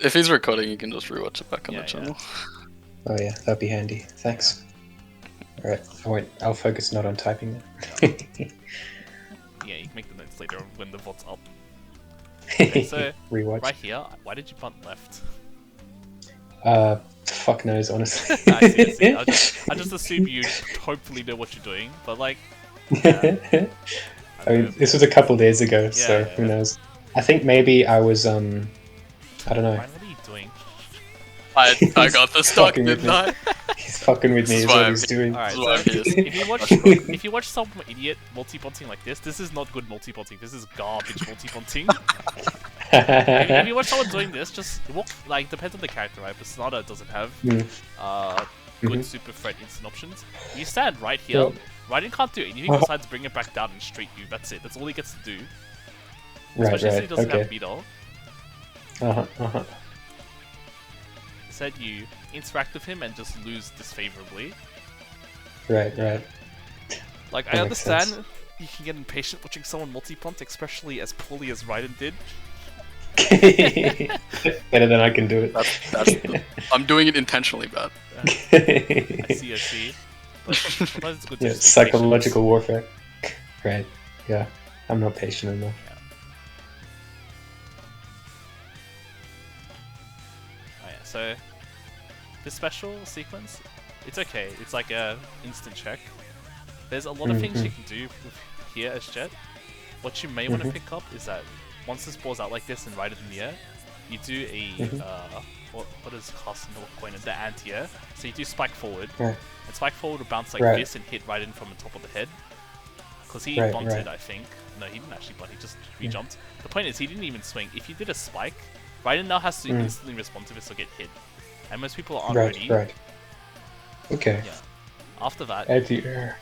If he's recording, you can just rewatch it back on the channel. Oh yeah, that'd be handy. Thanks. Yeah. Alright, I'll focus not on typing then. Yeah, you can make the notes later when the VOD's up. Okay, so Rewatch. right here, why did you bunt left? Fuck knows, honestly. I see. I just assume you hopefully know what you're doing, but like. Yeah. I mean, this was a couple days ago, Yeah, so who knows? I think maybe I was I don't know. Ryan, what are you doing? I got the stock, didn't I? He's fucking with me, is what he's doing. Alright, so if you watch some idiot multi-bunting like this is not good multi-bunting. This is garbage multi-bunting. if you watch someone doing this, just walk, like, depends on the character, right? But Sonata doesn't have good super threat instant options. You stand right here. Yep. Raiden can't do anything besides bring it back down and straight you. That's it. That's all he gets to do. Especially since he doesn't have meter. Instead, you interact with him and just lose disfavorably. Right. Like, I understand you can get impatient watching someone multi-punt, especially as poorly as Raiden did. Better than I can do it. I'm doing it intentionally bad. I see. But sometimes it's good to just psychological warfare. Right. Yeah. I'm not patient enough. Yeah. Oh, yeah. So this special sequence, it's okay. It's like a instant check. There's a lot of things you can do here as Jet. What you may want to pick up is that once this ball's out like this and right in the air, you do a what is casting the point in the anti-air. So you do spike forward, and spike forward will bounce like this and hit right in from the top of the head. Because he bunted, I think. No, he didn't actually bunt. He just re-jumped. The point is, he didn't even swing. If you did a spike, Raiden now has to instantly respond to this or get hit. And most people aren't ready. Okay. Yeah. After that. Anti-air.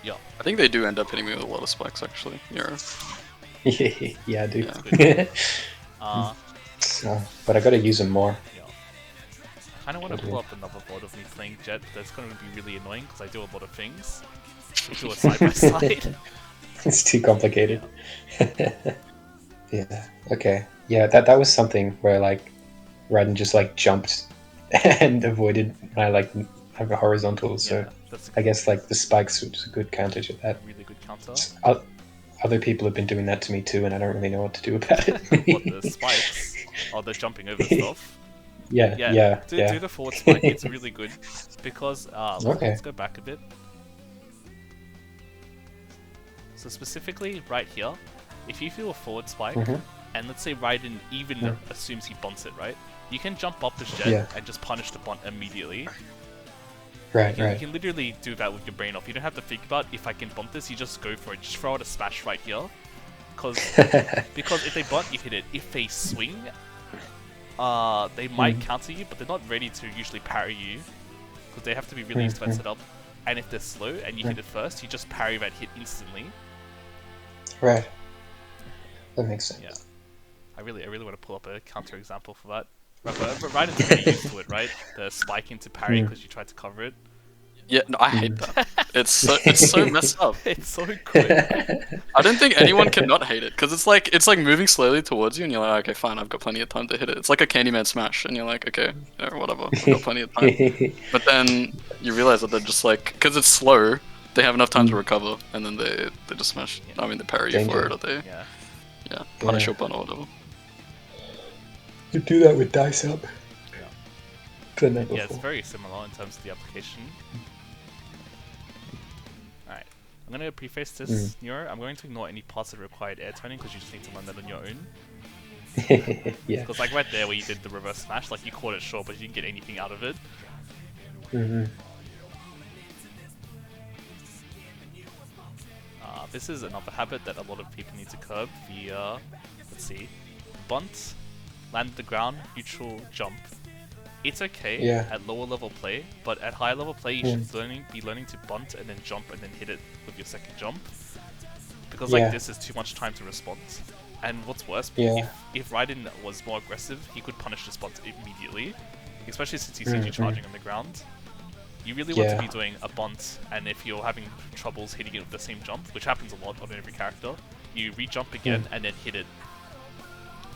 Yeah. I think they do end up hitting me with a lot of spikes, actually. Yeah, I do. Yeah. But I gotta use them more. Yeah. I kind of want to pull up another board of me playing Jet, but that's going to be really annoying because I do a lot of things. We do a side by side. It's too complicated. Yeah. Okay. Yeah, that was something where like Raiden just like jumped and avoided my like horizontal. So I guess like the spikes was a good counter to that. Really good counter. Other people have been doing that to me too, and I don't really know what to do about it. What, the spikes? Oh, they're jumping over stuff? Yeah. Do the forward spike, it's really good. Because, let's go back a bit. So specifically, right here, if you feel a forward spike, and let's say Raiden even assumes he bunts it, right? You can jump up as Jet and just punish the bunt immedially. You can literally do that with your brain off. You don't have to think about if I can bunt this, you just go for it. Just throw out a smash right here. Because if they bunt, you hit it. If they swing, they might counter you, but they're not ready to usually parry you. Because they have to be really used to that setup. And if they're slow and you hit it first, you just parry that hit instantly. Right. That makes sense. Yeah. I really want to pull up a counter example for that. But Raiden's really used to it, right? The spike into parry because you tried to cover it. Yeah, no, I hate that. It's so messed up. It's so good. I don't think anyone can not hate it because it's like moving slowly towards you, and you're like, okay, fine, I've got plenty of time to hit it. It's like a Candyman smash, and you're like, okay, whatever, I've got plenty of time. But then you realize that they're just like, because it's slow, they have enough time to recover, and then they just smash. I mean, they parry you for it, or they punish your bun or whatever. You do that with dice up. Yeah, it's very similar in terms of the application. Alright, I'm going to preface this, Neuro. I'm going to ignore any parts that required air turning because you just need to learn that on your own. Because like right there where you did the reverse smash, like you caught it short but you didn't get anything out of it. This is another habit that a lot of people need to curb. The, let's see, bunt, land the ground, neutral, jump. It's okay at lower level play, but at higher level play you should be learning to bunt and then jump and then hit it with your second jump. Because like this is too much time to respond. And what's worse, if Raiden was more aggressive, he could punish this bunt immediately. Especially since he sees you charging on the ground. You really want to be doing a bunt, and if you're having troubles hitting it with the same jump, which happens a lot on every character, you re-jump again and then hit it.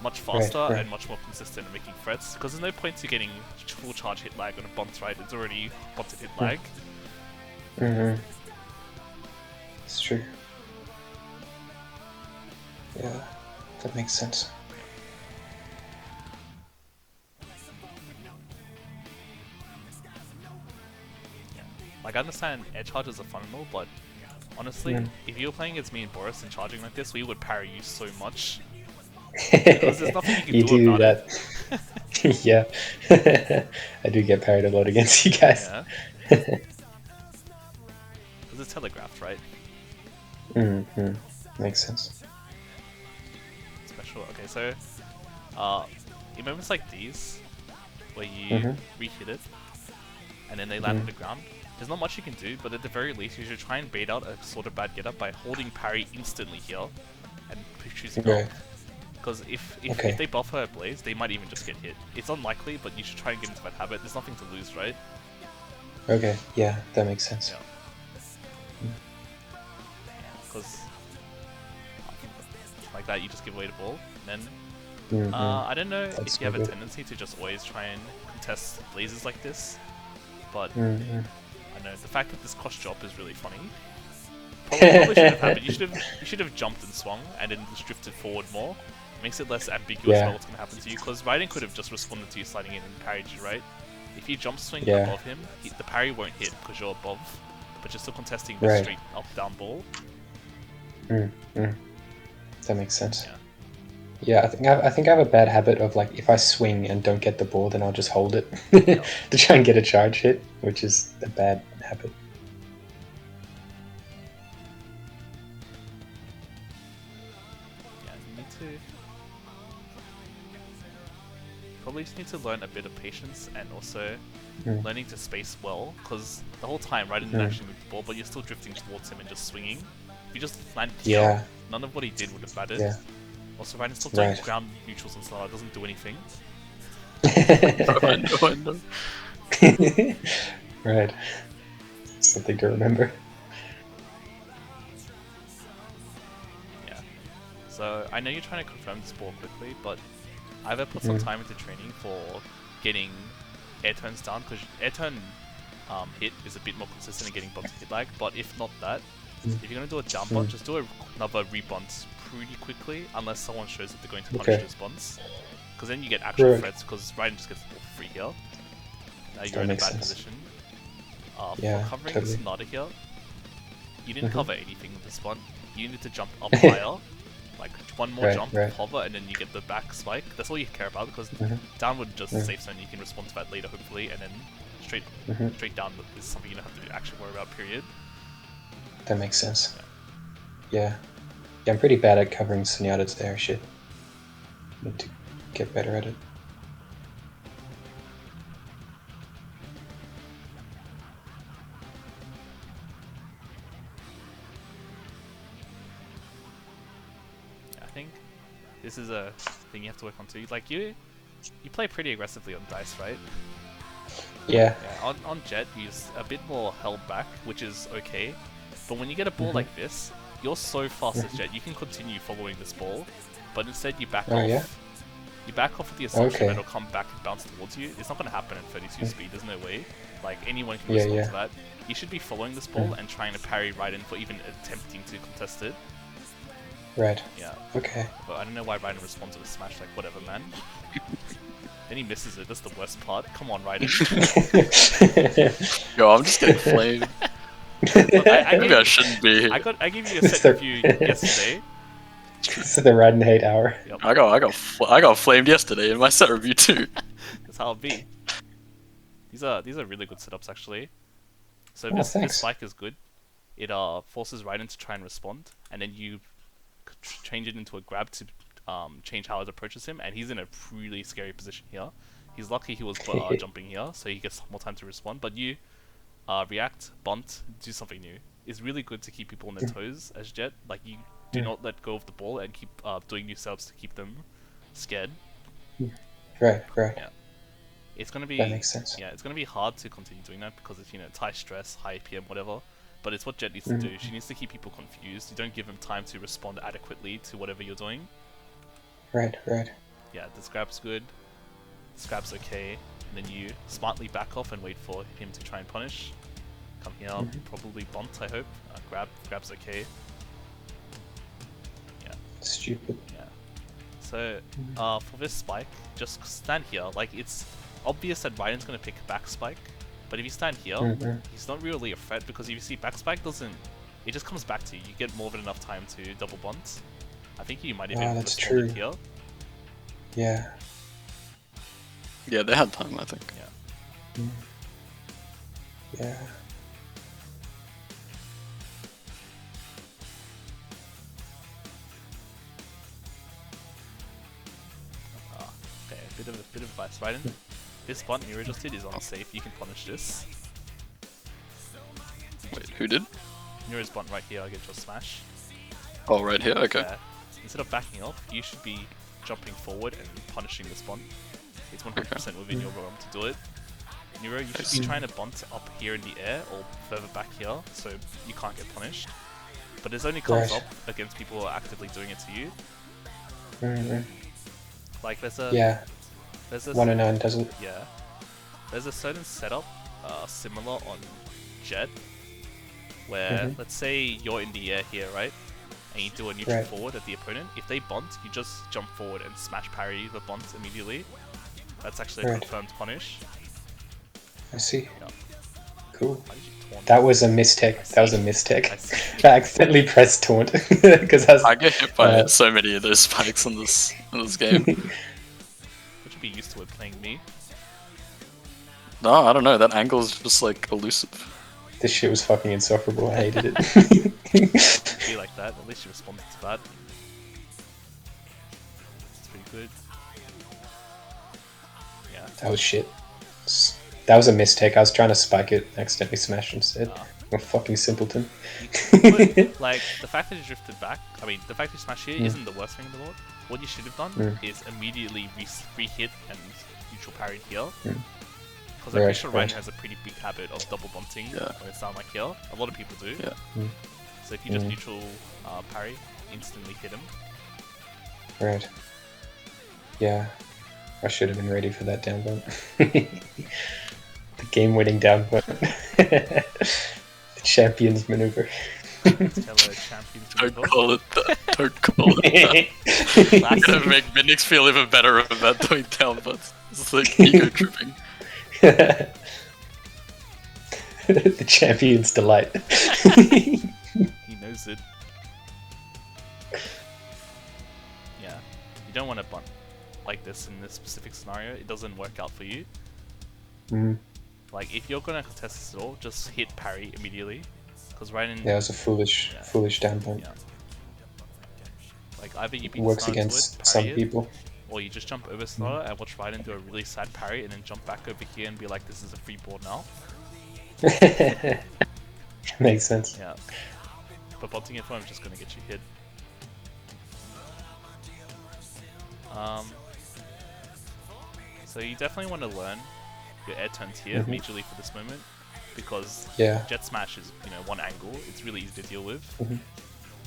much faster right. and much more consistent in making threats. Because there's no point to getting full charge hit lag on a bunt, right? It's already bunted hit lag. It's true. Yeah, that makes sense. Like, I understand air charges are fun and all, but honestly, if you were playing against me and Boris and charging like this, we would parry you so much. Because there's nothing you can do about it. Yeah. I do get parried a lot against you guys. Yeah. Because it's telegraphed, right? Makes sense. Special. Okay, so in moments like these, where you re-hit it, and then they land on the ground, there's not much you can do, but at the very least, you should try and bait out a sort of bad get-up by holding parry instantly here, and choosing off. Because if they buff her Blaze, they might even just get hit. It's unlikely, but you should try and get into that habit. There's nothing to lose, right? Okay, yeah, that makes sense. Yeah. Because like that, you just give away the ball, and then I don't know if you have a tendency to just always try and contest Blazes like this, but I know the fact that this cross drop is really funny. Probably should have happened. You should have jumped and swung, and then just drifted forward more. Makes it less ambiguous about what's going to happen to you, because Raiden could have just responded to you sliding in and parried you, right? If you jump swing above him, the parry won't hit because you're above, but you're still contesting the straight up-down ball. That makes sense. Yeah, I think I have a bad habit of, like, if I swing and don't get the ball, then I'll just hold it to try and get a charge hit, which is a bad habit. Yeah, you need to probably just need to learn a bit of patience and also learning to space well, because the whole time Raiden didn't actually move the ball, but you're still drifting towards him and just swinging. If you just landed here, none of what he did would have mattered. Also, Raiden's still doing ground neutrals and stuff, it doesn't do anything. I know. Right. Something to remember. Yeah. So, I know you're trying to confirm this ball quickly, but either put some time into training for getting air turns down, because air turn hit is a bit more consistent in getting bumped hit lag, but if not that, if you're going to do a down bunt, just do another rebunt pretty quickly, unless someone shows that they're going to punish those bunts. Because then you get actual threats, because Raiden just gets the ball free here. Now you're in a bad position. For covering this Nada here, you didn't cover anything with this one. You need to jump up higher, like one more jump, hover, and then you get the back spike. That's all you care about, because downward just safe zone, you can respond to that later hopefully, and then straight down is something you don't have to actually worry about, period. That makes sense. Yeah, I'm pretty bad at covering Sunyata's air shit. Need to get better at it. I think this is a thing you have to work on too. Like you play pretty aggressively on dice, right? Yeah. On Jet, you're a bit more held back, which is okay. But when you get a ball like this, you're so fast as Jet, you can continue following this ball, but instead you back off. Yeah? You back off with the assumption that it'll come back and bounce towards you. It's not going to happen at 32 speed, there's no way. Like, anyone can respond to that. You should be following this ball and trying to parry Raiden for even attempting to contest it. Right. Yeah. Okay. But I don't know why Raiden responds with a smash, like, whatever, man. Then he misses it, that's the worst part. Come on, Raiden. Yo, I'm just getting flamed. Look, Maybe I shouldn't be here. I gave you a set review yesterday. This is the Raiden hate hour. Yep. I got flamed yesterday in my set review too. That's how it be. These are really good setups actually. So this spike is good. It forces Raiden to try and respond, and then you change it into a grab to change how it approaches him, and he's in a really scary position here. He's lucky he was jumping here, so he gets more time to respond. But you react, bunt, do something new. It's really good to keep people on their toes as Jet. Like, you do not let go of the ball and keep doing new setups to keep them scared. Right. Yeah. It's gonna be, that makes sense. Yeah, it's gonna be hard to continue doing that because it's, it's high stress, high APM, whatever. But it's what Jet needs to do. She needs to keep people confused. You don't give them time to respond adequately to whatever you're doing. Right. Yeah, this grab's good. This grab's okay. And then you smartly back off and wait for him to try and punish. Come here, probably bunt, I hope. Grab's okay. Yeah. Stupid. Yeah. So, for this spike, just stand here. Like, it's obvious that Ryan's gonna pick back spike, but if you stand here, he's not really a threat because if you see back spike doesn't, it just comes back to you. You get more than enough time to double bunt. I think you might even respond it here. Yeah. Yeah, they had time, I think. Yeah. Yeah. Okay, a bit of advice, Raiden. This button Nero just did is unsafe. You can punish this. Wait, who did? Nero's button right here. I get your smash. Oh, right here. Okay. Yeah. Instead of backing off, you should be jumping forward and punishing this button. It's 100% within your realm to do it. Nero, you should be trying to bunt up here in the air or further back here, so you can't get punished. But this only comes up against people who are actively doing it to you. Like there's a there's a 109 doesn't. Yeah, there's a certain setup similar on Jet, where let's say you're in the air here, right? And you do a neutral forward at the opponent. If they bunt, you just jump forward and smash parry the bunt immediately. That's actually a confirmed punish. I see. Yeah. Cool. Why did you taunt? That was a mistake. That was a mistake. I accidentally pressed taunt because I get hit by so many of those spikes in this game. Would you be used to it playing me? No, I don't know. That angle is just like elusive. This shit was fucking insufferable. I hated it. Be like that. At least you responded to that. It's pretty good. Yeah. That was shit. That was a mistake. I was trying to spike it, accidentally smashed instead. I'm a fucking simpleton. Like, the fact that you drifted back, I mean, the fact that you smashed here isn't the worst thing in the world. What you should have done is immediately re-hit and neutral parried here. Because I'm pretty sure Ryan has a pretty big habit of double bunting when it's down like here. A lot of people do. Yeah. So if you just neutral parry, instantly hit him. Right. Yeah. I should have been ready for that down bump. The game-winning down bump. The champion's maneuver. Don't call it that. Don't call it that. I'm gonna make Minix feel even better about doing down bumps. It's like ego tripping. The champion's delight. He knows it. Yeah. You don't want to bunt like this in this specific scenario. It doesn't work out for you. Like, if you're gonna contest this at all, just hit parry immediately. Because right in... Yeah, it was a foolish down bump. Yeah. Like, either you beat Works Starter against to it, some parry people. Or you just jump over Starter and watch Raiden do a really sad parry and then jump back over here and be like, this is a free board now. Makes sense. Yeah. But bunting it for him is just gonna get you hit. So you definitely want to learn your air turns here immediately for this moment, because Jet Smash is, you know, one angle. It's really easy to deal with.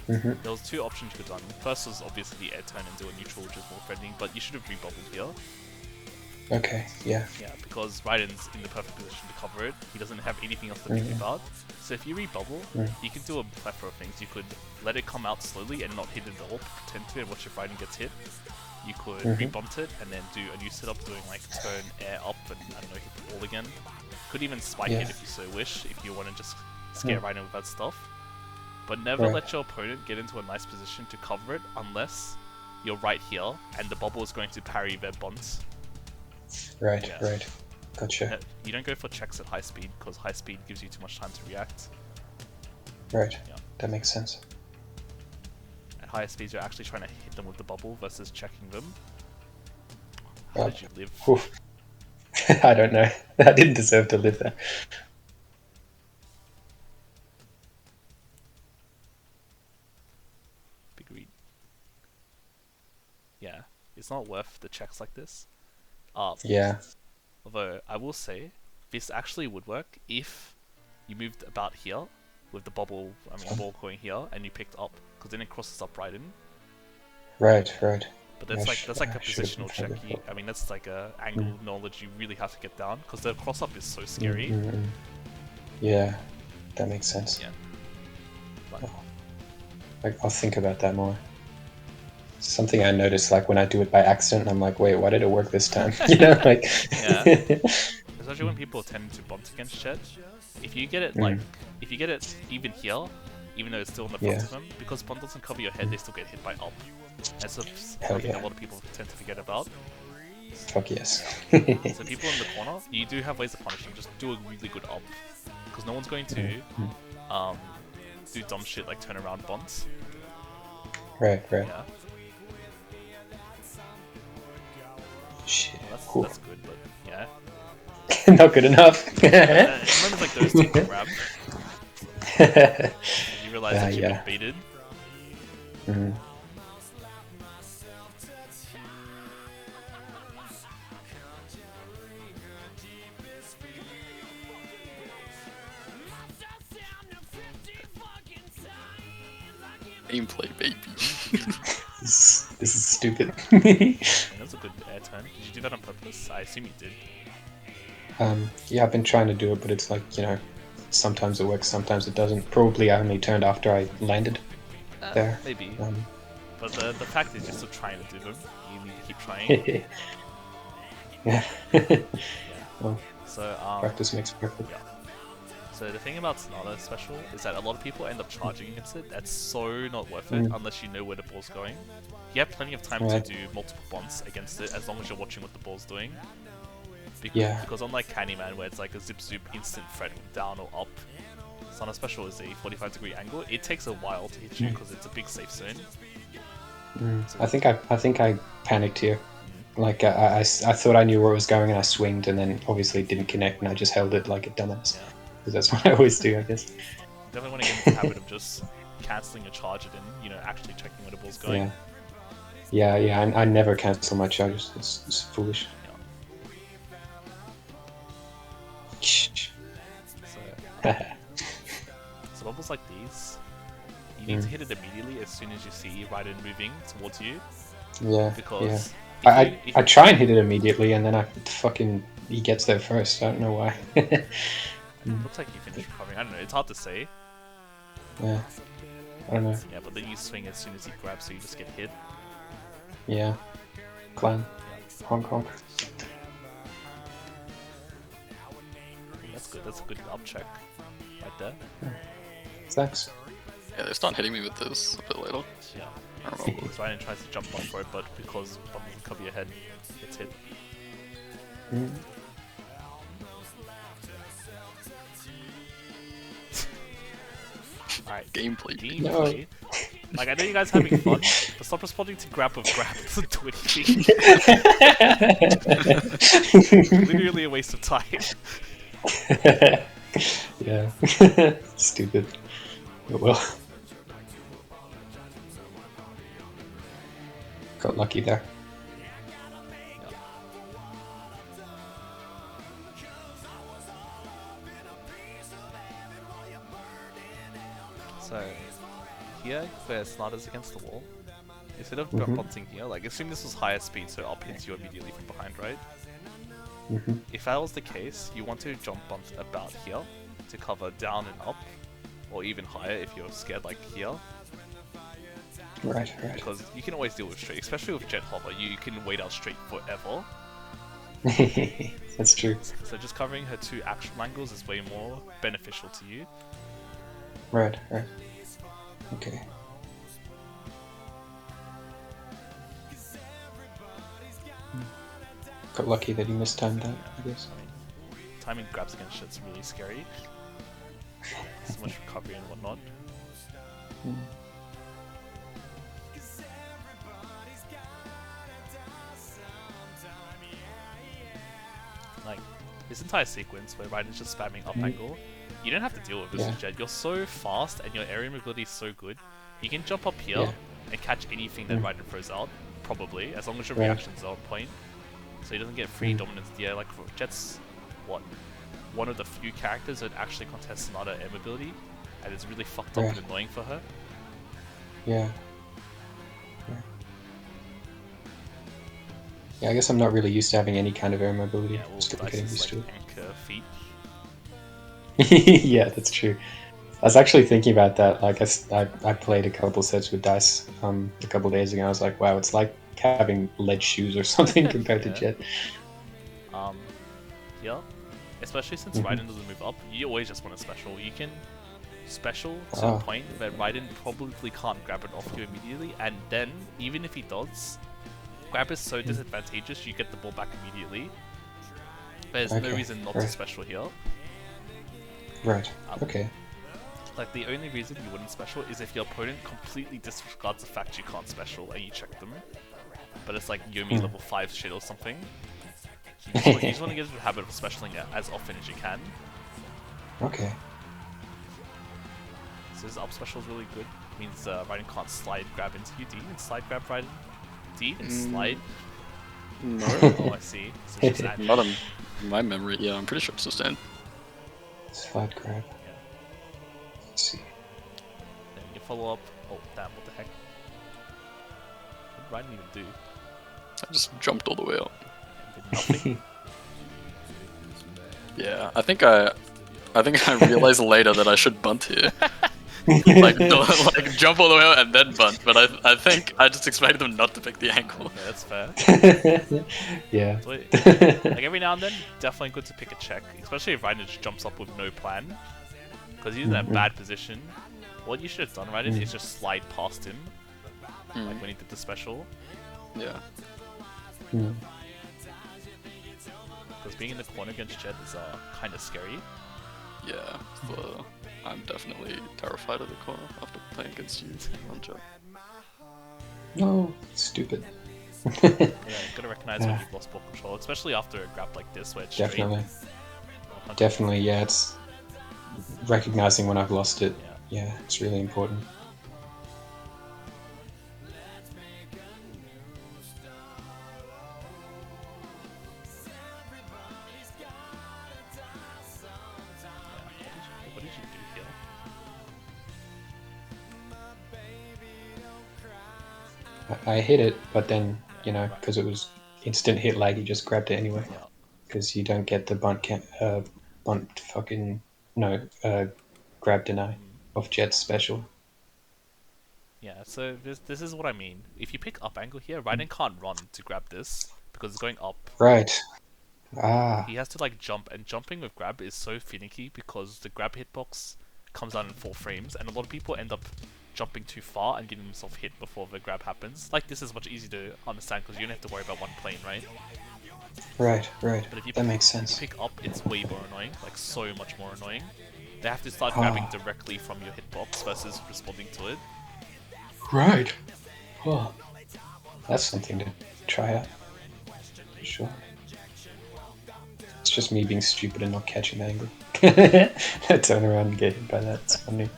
There was two options you could have done. First was obviously the air turn and do a neutral, which is more threatening, but you should have rebubbled here. Okay, yeah. Yeah, because Raiden's in the perfect position to cover it. He doesn't have anything else to think about. So if you rebubble, you can do a plethora of things. You could let it come out slowly and not hit it at all, pretend to, and watch if Raiden gets hit. You could rebunt it and then do a new setup doing like turn air up and, I don't know, hit the wall again. Could even spike it if you so wish, if you want to just scare Raiden with that stuff. But never let your opponent get into a nice position to cover it unless you're right here and the bubble is going to parry their bunts. Right. Gotcha. You don't go for checks at high speed because high speed gives you too much time to react. Right. That makes sense. At higher speeds, you're actually trying to hit them with the bubble versus checking them. How did you live? I don't know. I didn't deserve to live there. Big read. Yeah, it's not worth the checks like this. Yeah. Although, I will say, this actually would work if you moved about here with the bubble, ball going here, and you picked up, because then it crosses up right in. Right. But Yeah, that's like a should have been positional check. further forward. I mean, that's like a angle knowledge you really have to get down because the cross up is so scary. Yeah, that makes sense. Yeah. I'll think about that more. Something I noticed, like when I do it by accident, I'm like, wait, why did it work this time? You know, like. Yeah. Especially when people tend to bunt against Jet. If you get it if you get it even here, even though it's still in the front of them, because bunt doesn't cover your head, they still get hit by up. That's something a lot of people tend to forget about. Fuck yes. So people in the corner, you do have ways of punishing. Just do a really good up, because no one's going to do dumb shit like turn around bunts. Right. Yeah. Shit. Well, that's good, but yeah. Not good enough. Moments like those two grab. You realize that you've been baited. Gameplay, baby. This is stupid. That's a good air turn. Did you do that on purpose? I assume you did. Yeah, I've been trying to do it, but it's like, you know, sometimes it works, sometimes it doesn't. Probably I only turned after I landed there. Maybe. But the fact is you're still trying to do them. You need to keep trying. Yeah. Well, so, practice makes perfect. Yeah. So the thing about Sonata special is that a lot of people end up charging against it. That's so not worth it unless you know where the ball's going. You have plenty of time to do multiple bunts against it as long as you're watching what the ball's doing. Because unlike Candyman, where it's like a zip-zoop instant threat down or up, Sonata special is a 45-degree angle. It takes a while to hit you because it's a big safe zone. So I think I panicked here. Like I thought I knew where it was going and I swinged and then obviously it didn't connect and I just held it like a dumbass. Yeah. Because that's what I always do, I guess. Definitely want to get in the habit of just cancelling a charge it and, you know, actually checking where the ball's going. Yeah, I never cancel my charges. It's foolish. Yeah. So bubbles like these, you need to hit it immediately as soon as you see Raiden moving towards you. Yeah. Because I try and hit it immediately and then he gets there first. I don't know why. Looks like you finished recovering. I don't know. It's hard to say. Yeah. I don't know. Yeah, but then you swing as soon as he grabs, so you just get hit. Yeah. Clan. Honk honk. That's good. That's a good up check right there. Thanks. Yeah, they start hitting me with this a bit later. Yeah. I don't know. So Raiden tries to jump on for it, but because bubble doesn't cover your head, it's hit. Alright. Gameplay. No. Like, I know you guys are having fun, but stop responding to grab with grab. It doesn't do anything. Literally a waste of time. Yeah. Stupid. Oh well. Got lucky there. So, here, where Sonata's against the wall, instead of bunting here, like, assume this was higher speed, so up hits you immediately from behind, right? If that was the case, you want to jump bunt about here to cover down and up, or even higher if you're scared, like here. Right. Because you can always deal with straight, especially with jet hover, you can wait out straight forever. That's true. So just covering her two actual angles is way more beneficial to you. Right. Okay. Got lucky that he mistimed that, I guess. I mean, timing grabs against shit's really scary. So much recovery and whatnot. Like, this entire sequence where Raiden's just spamming up angle, you don't have to deal with this Jet. You're so fast and your area mobility is so good. You can jump up here and catch anything that Raiden throws out, probably, as long as your reactions are on point. So he doesn't get free dominance in the air. Like, Jet's, one of the few characters that actually contests Sonata air mobility, and it's really fucked up and annoying for her. Yeah. Yeah, I guess I'm not really used to having any kind of air mobility. Yeah, I'm well, still Dice getting is used like to anchor feet. it. Yeah, that's true. I was actually thinking about that. Like, I played a couple sets with Dice a couple days ago. I was like, wow, it's like having lead shoes or something compared to Yeah. Jet. Yeah. Especially since Raiden doesn't move up, you always just want a special. You can special to the Ah. point where Raiden probably can't grab it off you immediately, and then, even if he does, grab is so disadvantageous you get the ball back immediately. There's no Okay, reason not to right. special here. Right. Okay. Like, the only reason you wouldn't special is if your opponent completely disregards the fact you can't special and you check them. But it's like Yomi level 5 shit or something. You just want to get into the habit of specialing it as often as you can. Okay. So his up special is really good. Means Raiden can't slide grab into you. Do you even slide grab Raiden? Do you even slide? No. Oh, I see. So it's just Not in my memory. Yeah, I'm pretty sure it's just in. Slide grab. Yeah. Let's see. Then you follow up. Oh, damn, what the heck? What did Raiden even do? I just jumped all the way up. Did nothing? Yeah, I think I realized later that I should bunt here. like jump all the way out and then bunt, but I think I just expected them not to pick the angle. Yeah, that's fair. Yeah. So, like every now and then, definitely good to pick a check, especially if Raiden just jumps up with no plan. Because he's in a bad position. What you should have done, Raiden, is just slide past him. Like when he did the special. Yeah. Because being in the corner against Jet is kind of scary. Yeah, so I'm definitely terrified of the corner after playing against you on Jet. No, stupid. Yeah, you gotta recognize when you've lost ball control, especially after a grab like this where it's Definitely. straight. Definitely, yeah, it's recognizing when I've lost it. Yeah, it's really important. What did you do here? I hit it, but then, you know, because it was instant hit lag, you just grabbed it anyway. Yeah. Because you don't get the bunt fucking, no, grab deny of Jet's special. Yeah, so this is what I mean. If you pick up angle here, Raiden can't run to grab this because it's going up. Right. Ah. He has to like jump, and jumping with grab is so finicky because the grab hitbox comes down in 4 frames, and a lot of people end up jumping too far and getting themselves hit before the grab happens. Like, this is much easier to understand because you don't have to worry about one plane, right? Right, right. But if you that makes sense. pick up, it's way more annoying, like so much more annoying. They have to start grabbing directly from your hitbox versus responding to it. Right. Oh, that's something to try out. Sure. It's just me being stupid and not catching the angle. I turn around and get hit by that. It's funny.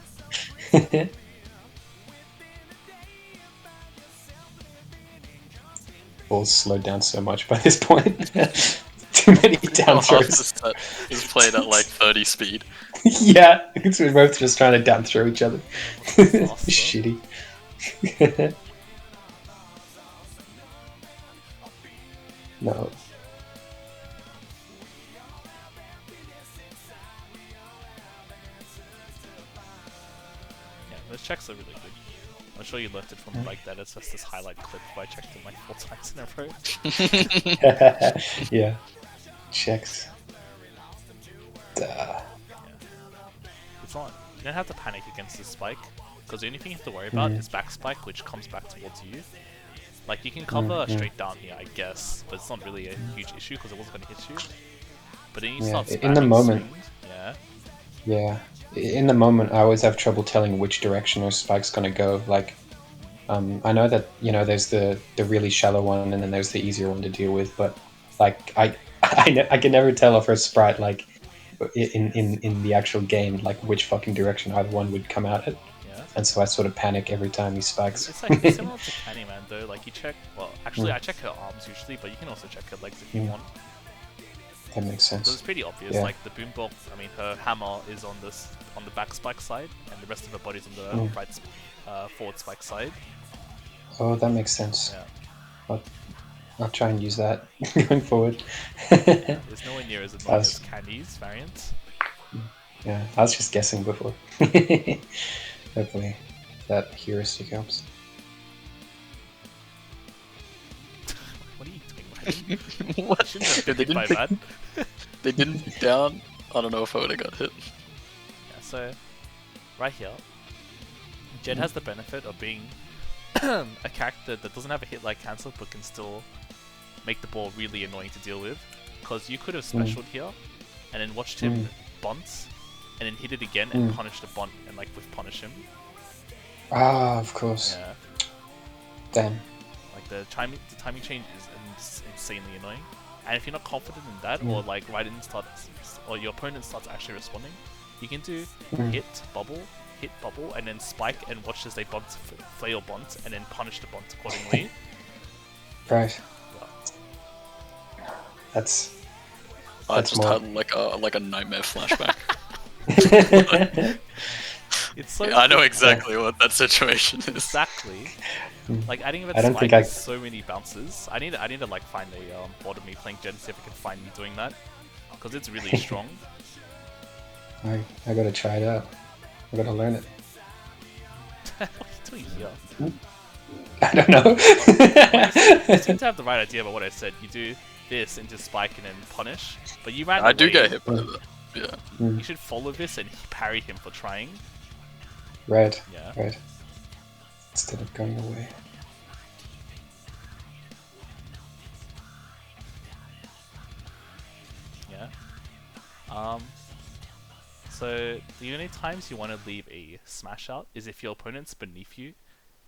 Ball's slowed down so much by this point. Too many down Half the throws. set is played at like 30 speed. Yeah, because we're both just trying to down throw each other. Faster. Shitty. No. Yeah, those checks are really good. I'm sure you learned it from like that. It's just this highlight clip where I checked it like 4 times in a row. Yeah. Checks. Duh. It's not. You don't have to panic against this spike because the only thing you have to worry about is back spike, which comes back towards you. Like, you can cover straight down here, I guess, but it's not really a huge issue because it wasn't going to hit you. But then you start spamming in the moment. swings, yeah. Yeah. In the moment, I always have trouble telling which direction a spike's gonna go. Like, I know that, you know, there's the really shallow one and then there's the easier one to deal with, but like I can never tell if a sprite, like, in the actual game, like which fucking direction either one would come out at. Yeah. And so I sort of panic every time he spikes. It's like it's similar to Candyman though. Like, you check. Well, actually, I check her arms usually, but you can also check her legs if you want. That makes So it's sense. pretty obvious. Yeah. Like, the boombox, I mean, her hammer is on the back spike side, and the rest of her body's on the forward spike side. Oh, that makes sense. Yeah. But I'll try and use that going forward. It's nowhere near as annoying as Candy's variant. Yeah, I was just guessing before. Hopefully that heuristic helps. What are you doing, Ryan? What? Shouldn't have If been hit by that. they didn't pick down. I don't know if I would have got hit. Yeah, so right here, Jed has the benefit of being a character that doesn't have a hit like cancel but can still make the ball really annoying to deal with. Because you could have specialed here and then watched him bunt and then hit it again and punish the bunt and like whiff punish him. Ah, of course. Yeah. Damn. Like the timing change is insanely annoying. And if you're not confident in that, or like or your opponent starts actually responding, you can do hit bubble, and then spike and watch as they flail bunt, and then punish the bunt accordingly. Right. Yeah. That's I just more... had like a nightmare flashback. It's so I know exactly what that situation is. Exactly. Like adding that I don't spike think is so many bounces. I need to like find a board of me playing Jed and see if I can find me doing that, because it's really strong. I gotta try it out. I gotta learn it. What are you doing here? I don't know. You seem to have the right idea about what I said. You do this into spike and then punish, but you ran away. I do get hit by that. Yeah. You should follow this and parry him for trying. Right. Yeah. Right. Instead of going away. Yeah. So the only times you want to leave a smash out is if your opponent's beneath you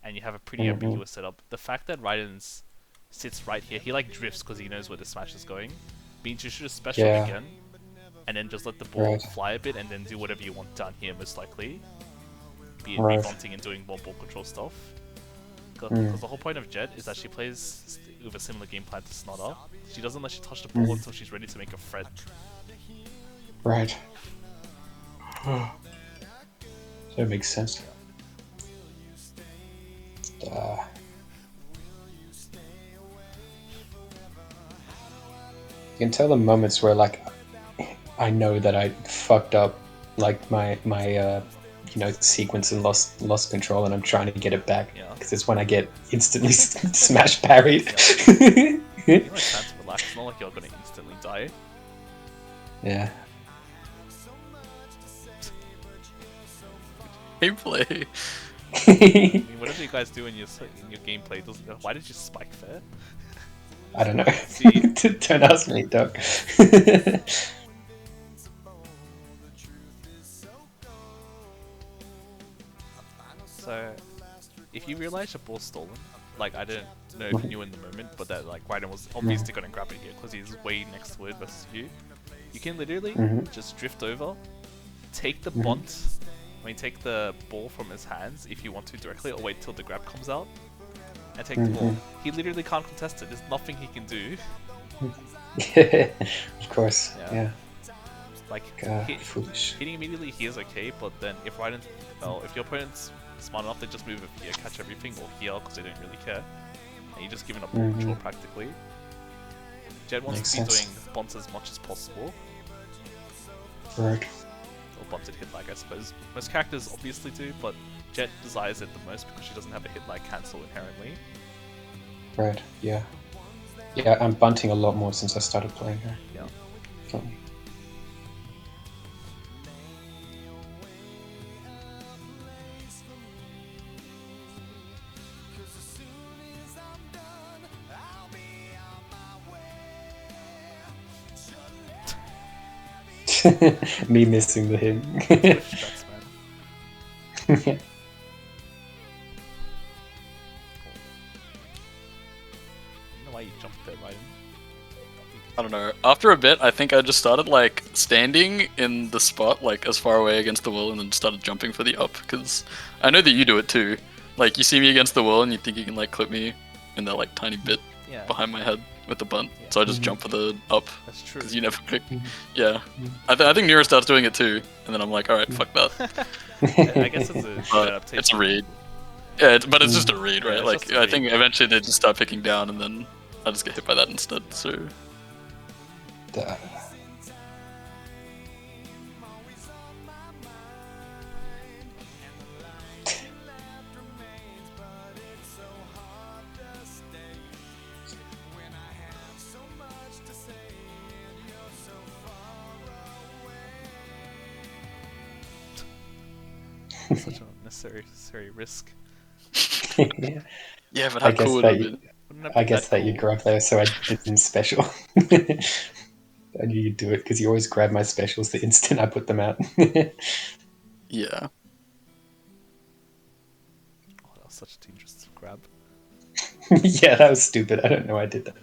and you have a pretty ambiguous setup. The fact that Raiden sits right here, he like drifts because he knows where the smash is going, means you should just special again and then just let the ball fly a bit and then do whatever you want down here, most likely. Be it rebunting and doing more ball control stuff. Because the whole point of Jet is that she plays with a similar game plan to Snotter. She doesn't let you touch the ball until she's ready to make a threat. Right. That makes sense. You can tell the moments where like I know that I fucked up like my sequence and lost control, and I'm trying to get it back because it's when I get instantly smash parried. You like time to relax. It's not like you're gonna instantly die. Yeah. Gameplay. I mean, whatever you guys do in your gameplay, why did you spike there? I don't know. See? Don't ask me, Doc. So, if you realize your ball's stolen, like I didn't know if you knew in the moment, but that like Raiden was obviously gonna grab it here because he's way next to it versus you. You can literally just drift over, take the take the ball from his hands if you want to directly, or wait till the grab comes out and take the ball. He literally can't contest it. There's nothing he can do. Yeah, of course. Yeah. Like foolish. hitting immediately he is okay, but then if your opponent's smart enough, they just move up here, catch everything, or heal because they don't really care, and you're just giving up ball control practically. Jed wants to be doing bunts as much as possible. Right. Or bunted hit lag, I suppose. Most characters obviously do, but Jet desires it the most because she doesn't have a hit lag cancel inherently. Right, yeah. Yeah, I'm bunting a lot more since I started playing her. Yeah. Funny. Me missing the hymn. That's man. I don't know why you jumped there, Raiden. I don't know. After a bit, I think I just started like standing in the spot, like as far away against the wall, and then started jumping for the up. Because I know that you do it too. Like you see me against the wall, and you think you can like clip me in that like tiny bit behind my head with the bunt. Yeah. So I just jump for the up. That's true. Because you never pick. Yeah. I think Nero starts doing it too, and then I'm like, all right, fuck that. I guess it's a good adaptation. It's a read. Yeah, but it's just a read, right? Yeah, like a I read. think eventually they just start picking down, and then I just get hit by that instead. So Duh. Such a necessary risk. Yeah. yeah, but I how guess cool would that it you, be? Wouldn't I be guess that you'd cool? grab there, so I didn't special. I knew you'd do it because you always grab my specials the instant I put them out. Yeah. Oh, that was such a dangerous grab. Yeah, that was stupid. I don't know why I did that.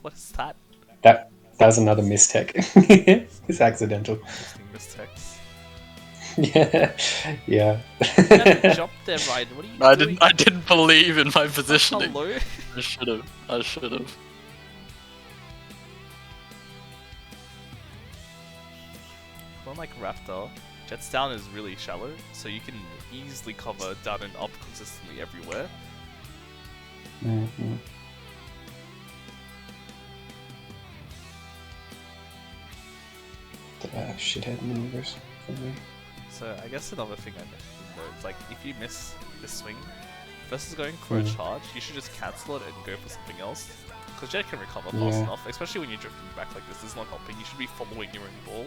What is that? That was another mistake. It's accidental. Interesting mistakes. Yeah, yeah. You haven't jumped there, Ryan. What are you doing? I didn't believe in my Like, positioning. hello? I should have. I should have. Unlike Raptor, Jets down is really shallow, so you can easily cover down and up consistently everywhere. Mm-hmm. Shithead maneuvers for me. So I guess another thing I mentioned though, it's like if you miss this swing versus going for a charge, you should just cancel it and go for something else. Because Jet can recover fast enough, especially when you're drifting back like this. This is not helping. You should be following your own ball.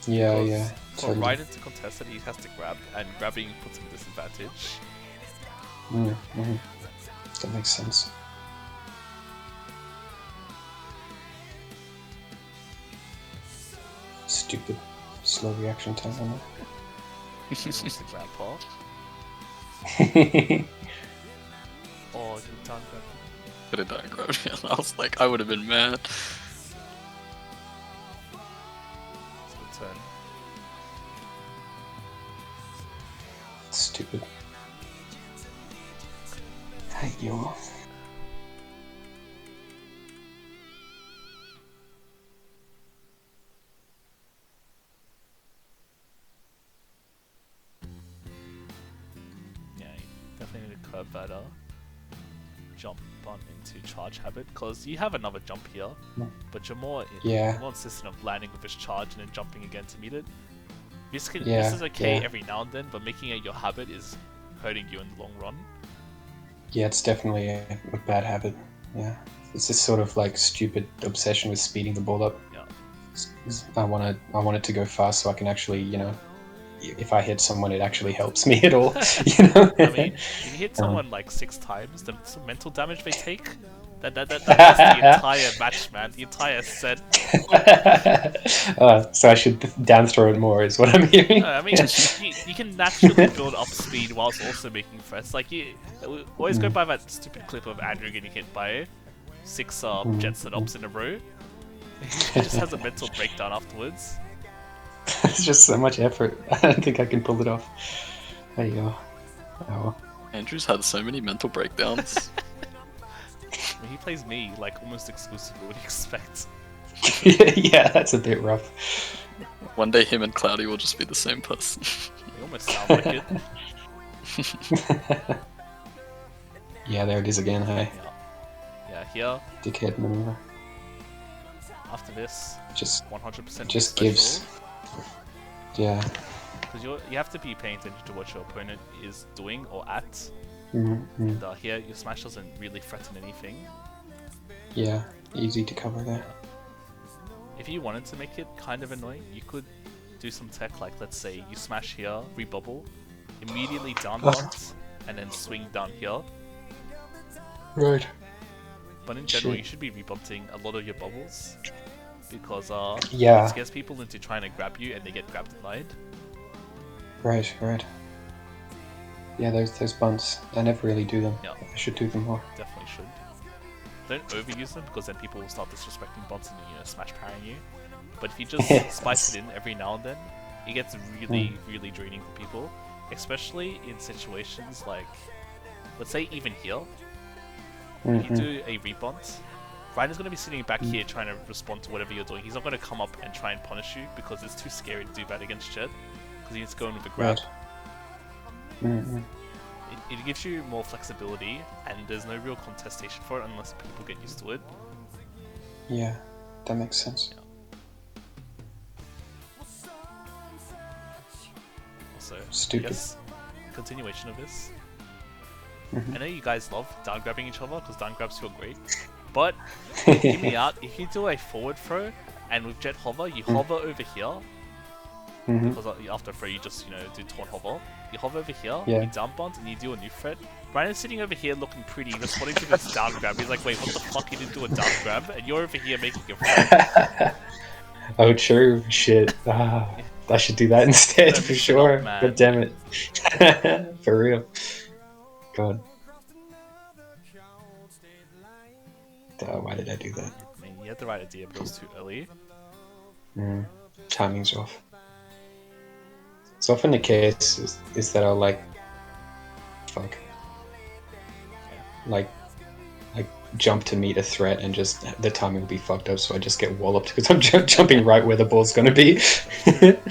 Yeah, Because yeah. for Raiden to contest it, he has to grab, and grabbing puts him at disadvantage. Mm-hmm. That makes sense. Stupid slow reaction time on It's the grab part. that. Oh, good time grab. Could have done grab. I was like, I would have been mad. It's a good turn. Stupid. Hey, yo. Yeah, you definitely need to curb that jump on into charge habit, because you have another jump here, but you're more insistent of landing with this charge and then jumping again to meet it. This is okay every now and then, but making it your habit is hurting you in the long run. Yeah, it's definitely a bad habit. Yeah, it's this sort of like stupid obsession with speeding the ball up. Yeah. I want it to go fast so I can actually, if I hit someone, it actually helps me at all. I mean, if you hit someone like 6 times, the mental damage they take, that's the entire match, man. The entire set. So I should down throw it more, is what I'm hearing. I mean, you can naturally build up speed whilst also making threats. Like, you always go by that stupid clip of Andrew getting hit by 6 jet setups in a row. He just has a mental breakdown afterwards. It's just so much effort. I don't think I can pull it off. There you go. Oh. Andrew's had so many mental breakdowns. I mean, he plays me like almost exclusively. What do you expect? Yeah, that's a bit rough. One day him and Cloudy will just be the same person. They almost sound like it. Yeah, there it is again, hey. Yeah, here. Dickhead maneuver. After this, Just 100% just special. gives. Yeah. Because you have to be paying attention to what your opponent is doing or at. Mm-hmm. And here, your smash doesn't really threaten anything. Yeah, easy to cover there. If you wanted to make it kind of annoying, you could do some tech like, let's say, you smash here, rebubble, immediately down bunt, and then swing down here. Right. But in general, you should be rebumping a lot of your bubbles, because Yeah. it scares people into trying to grab you and they get grab denied. Right, right. Yeah, those bunts. I never really do them. Yeah. I should do them more. Definitely should. Don't overuse them, because then people will start disrespecting bunts and smash parrying you. But if you just spice it in every now and then, it gets really, really draining for people. Especially in situations like, let's say even here, when you do a rebunt, Ryan going to be sitting back here trying to respond to whatever you're doing. He's not going to come up and try and punish you, because it's too scary to do that against Jet, because he needs to go in with a grab. Right. it gives you more flexibility, and there's no real contestation for it unless people get used to it. Yeah, that makes sense. Also, Stupid. yes, continuation of this. Mhm. I know you guys love down grabbing each other because down grabs feel great, but hear me out. If you do a forward throw and with jet hover, you hover over here Mhm. because after throw you just do taunt hover. You hover over here, Yeah. you down bounce, and you do a new threat. Brandon's sitting over here looking pretty, responding to this down grab. He's like, wait, what the fuck? You didn't do a down grab, and you're over here making a threat. Oh, true. Shit. I should do that instead Don't for mix it up, sure. man. God damn it. For real. God. Why did I do that? I mean, you had the right idea, but it was too early. Timing's off. It's often the case is that I'll like, fuck, like jump to meet a threat and just the timing will be fucked up, so I just get walloped because I'm jumping right where the ball's gonna be. What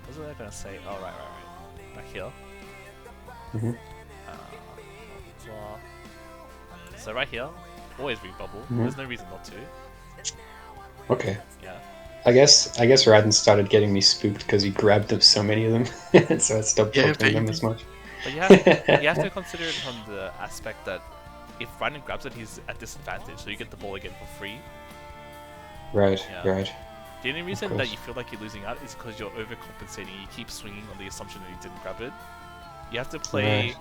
was I gonna say? Oh, right. Back here. Mhm. So right here, always rebubble. Mhm. There's no reason not to. Okay. Yeah. I guess Raiden started getting me spooked because he grabbed up so many of them, so I stopped poking them as much. But you have to consider it from the aspect that if Raiden grabs it, he's at disadvantage, so you get the ball again for free. Right, Yeah. right. The only reason that course. you feel like you're losing out is because you're overcompensating. You keep swinging on the assumption that you didn't grab it. You have to play Right.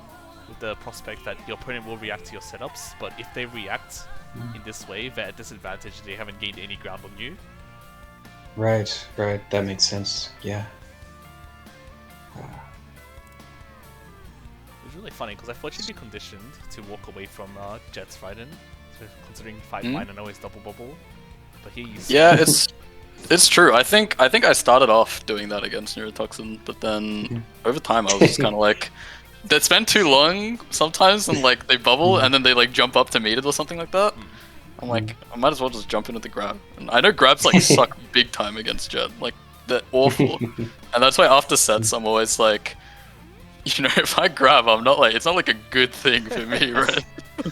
with the prospect that your opponent will react to your setups, but if they react in this way, they're at disadvantage. They haven't gained any ground on you. Right, that makes sense. Yeah. It was really funny because I thought you'd be conditioned to walk away from Jet's Raiden, considering fight mine and always double bubble. But here you Yeah, it's true. I think I started off doing that against Neurotoxin, but then over time I was just kind of like, they spend too long sometimes, and like they bubble, and then they like jump up to meet it or something like that. I'm like, I might as well just jump into the grab. And I know grabs like suck big time against Jet, like they're awful, and that's why after sets I'm always like, if I grab, I'm not like, it's not like a good thing for me, right?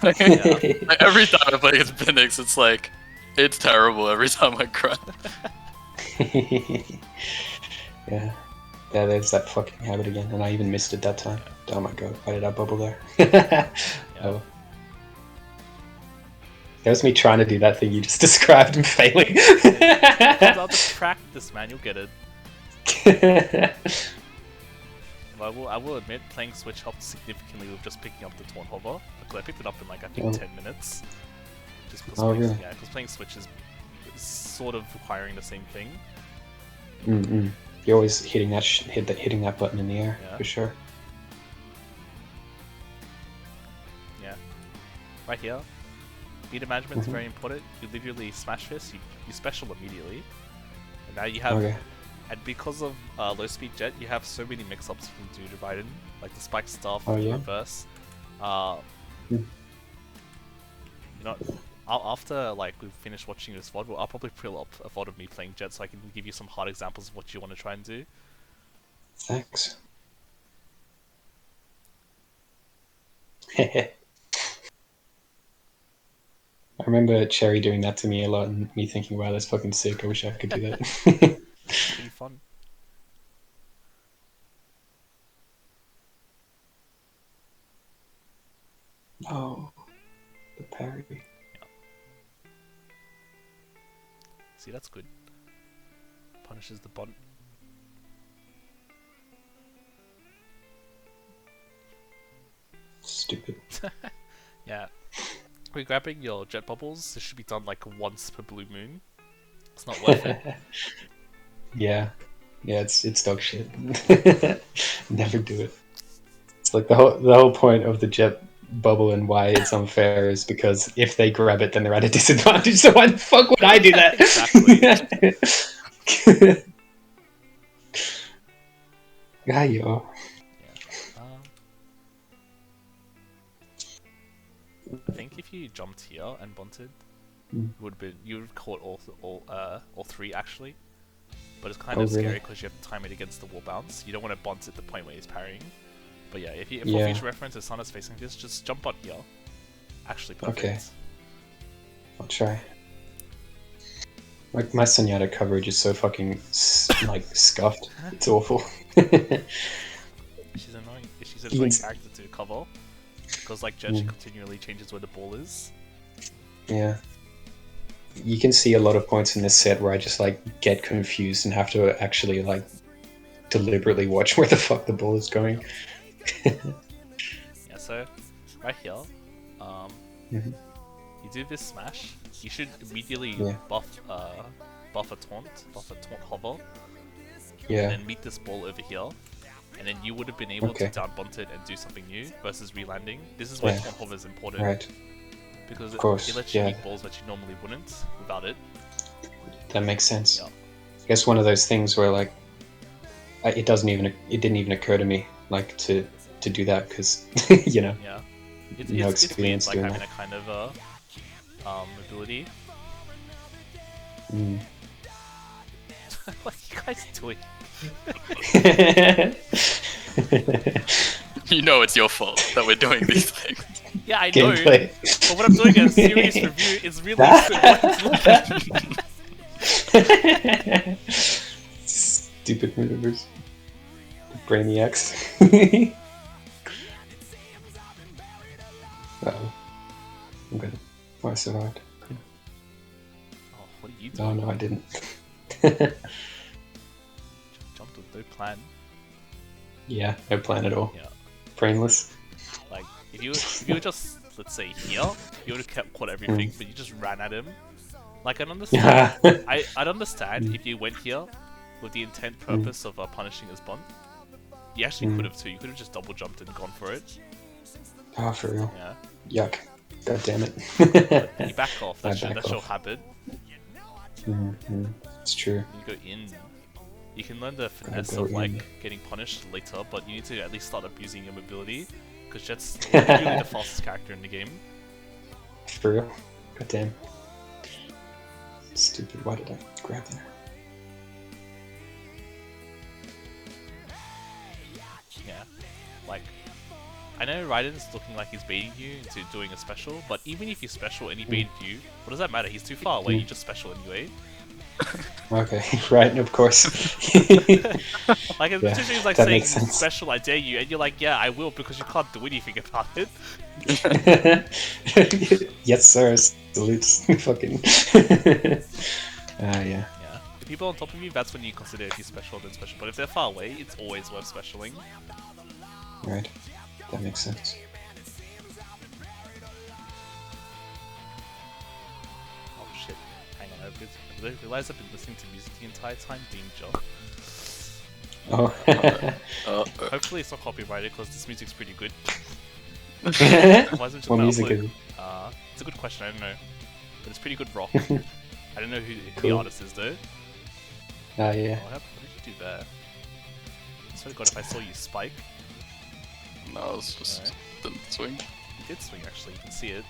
Like, every time I play against Binix, it's like, it's terrible every time I grab. Yeah, there's that fucking habit again, and I even missed it that time. Oh my god, why did I bubble there? Oh. That was me trying to do that thing you just described and failing. I'll just practice, man. You'll get it. I will admit, playing Switch helped significantly with just picking up the taunt hover, because I picked it up in like I think 10 minutes. Just because really? Yeah, because playing Switch is sort of requiring the same thing. You're always hitting that button in the air, for sure. Yeah. Right here. Meter management is very important. You literally smash this, you special immediately. And now you have... Okay. And because of low speed Jet, you have so many mix-ups you can do to Raiden. Like the spike stuff, the reverse. After like we finish watching this VOD, I'll probably pull up a VOD of me playing Jet so I can give you some hard examples of what you want to try and do. Thanks. I remember Cherry doing that to me a lot and me thinking, wow, that's fucking sick, I wish I could do that. It's pretty fun. Oh, the parry. Yeah. See, that's good. Punishes the bot. Stupid. Yeah. When grabbing your Jet bubbles, this should be done like once per blue moon. It's not worth it. Yeah, it's dog shit. Never do it. It's like the whole point of the Jet bubble and why it's unfair is because if they grab it, then they're at a disadvantage. So why the fuck would I do that? Exactly. Yeah, you are. I think if you jumped here and bunted, you would have caught all three actually. But it's kind of scary because you have to time it against the wall bounce. You don't want to bunt at the point where he's parrying. But yeah, if for Yeah. future reference, if Sana's facing this, just jump on here. Actually perfect. Okay. I'll try. Like my Sunyata coverage is so fucking like scuffed. It's awful. She's annoying. She's an You annoying can character to cover. Because like Jet, she continually changes where the ball is. Yeah. You can see a lot of points in this set where I just like get confused and have to actually like deliberately watch where the fuck the ball is going. Yeah, so right here, Mhm. you do this smash. You should immediately Yeah. buff a taunt hover, Yeah. and then meet this ball over here. And then you would have been able Okay. to down bunt it and do something new versus re-landing. This is where Yeah. taunt hover is important. Right. Because Of course, it lets you yeah. meet balls that you normally wouldn't without it. That makes sense. Yeah. I guess one of those things where like it didn't even occur to me like to do that because you know Yeah. It's no weird, experience like doing having that. a kind of ability. Mm. What are you guys doing? You know it's your fault that we're doing these things. Yeah, I know. Gameplay. But when I'm doing a serious review, it's really important. Stupid maneuvers. Brainiacs. Uh-oh. I'm good. Oh, I survived. Oh, what are you Oh doing? no, I didn't. Jumped with no plan. Yeah, no plan at all. Yeah. Brainless. Like, if you were just, let's say, here, you would have caught everything, but you just ran at him. Like, I'd understand. I'd understand if you went here with the intent purpose of punishing his bunt. You actually could have too. You could have just double jumped and gone for it. Oh, for real. Yeah. Yuck. God damn it. You back off. That's I your, back that's your off. habit. It's true. You go in. You can learn the finesse go of like in. getting punished later, but you need to at least start abusing your mobility. Because Jet's really the fastest character in the game. For real. God damn. Stupid. Why did I grab that? Yeah. Like, I know Raiden's looking like he's baiting you into doing a special, but even if you special and he baited you, what does that matter? He's too far away, you just special anyway. Okay, right, of course. Like, it's Yeah, literally like that saying makes sense. special, I dare you, and you're like, yeah, I will, because you can't do anything about it. Yes, sir. Salutes. Fucking. Yeah. Yeah. If people are on top of you, that's when you consider if he's special, then special. But if they're far away, it's always worth specialing. Right. That makes sense. Oh shit. Hang on, I realized I've been listening to music the entire time, Danger. Oh. Hopefully it's not copyrighted, because this music's pretty good. What Why is it just my music upload? is it? It's a good question, I don't know. But it's pretty good rock. I don't know who the Cool. artist is though. Ah, yeah. What did you do there? I swear to god if I saw you spike. No, it's just didn't swing. He did swing actually, you can see it.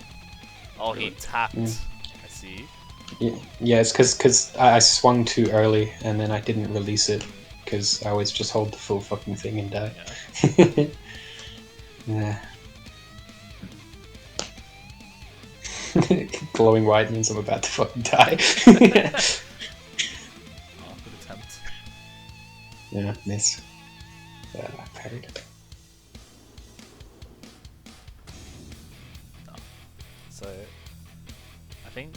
Oh, he Really? tapped. I see. Yeah, it's because I swung too early and then I didn't release it because I always just hold the full fucking thing and die. Yeah. Yeah. Glowing white means I'm about to fucking die. Oh, good attempt. Yeah, miss. Parried. So, I think.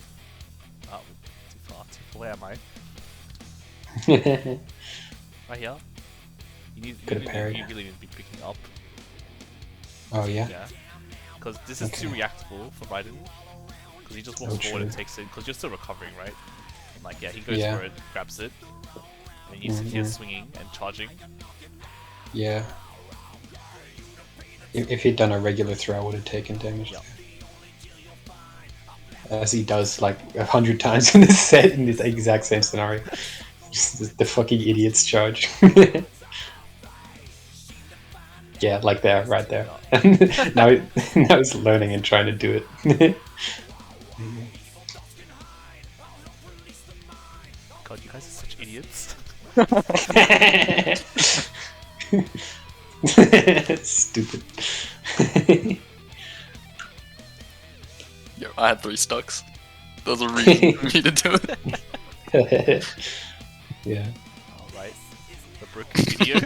Oh, too far. Where am I? Right here. You Could have parried. really need to be picking up. Oh, yeah? Yeah. Because this is too Okay. reactable for Raiden. Because he just walks Oh, forward and true. takes it. Because you're still recovering, right? And like, yeah, he goes Yeah. for it, grabs it. And you sit here swinging and charging. Yeah. If he'd done a regular throw, I would have taken damage. Yeah. As he does like 100 times in this set in this exact same scenario. Just the fucking idiot's charge. Yeah, like there, right there. now he's learning and trying to do it. God, you guys are such idiots. Stupid. Yo, I had 3 stocks. There's a reason for me to do it. Yeah. Alright. The broken video.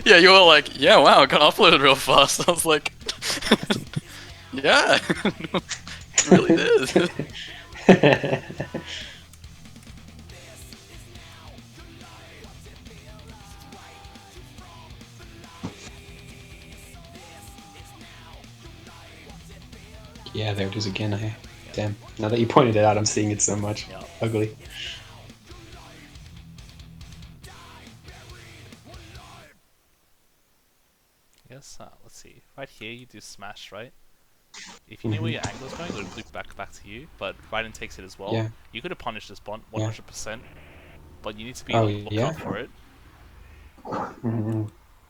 Yeah, you were like, yeah, wow, it got uploaded real fast. I was like, yeah, it really did. Yeah, there it is again. Damn. Now that you pointed it out, I'm seeing it so much. Yeah. Ugly. Yes, let's see. Right here, you do smash, right? If you knew where your angle is going, it would loop back to you, but Raiden takes it as well. Yeah. You could have punished this bot Yeah. 100%, but you need to be Oh, on the lookout yeah? for it. Mm-hmm.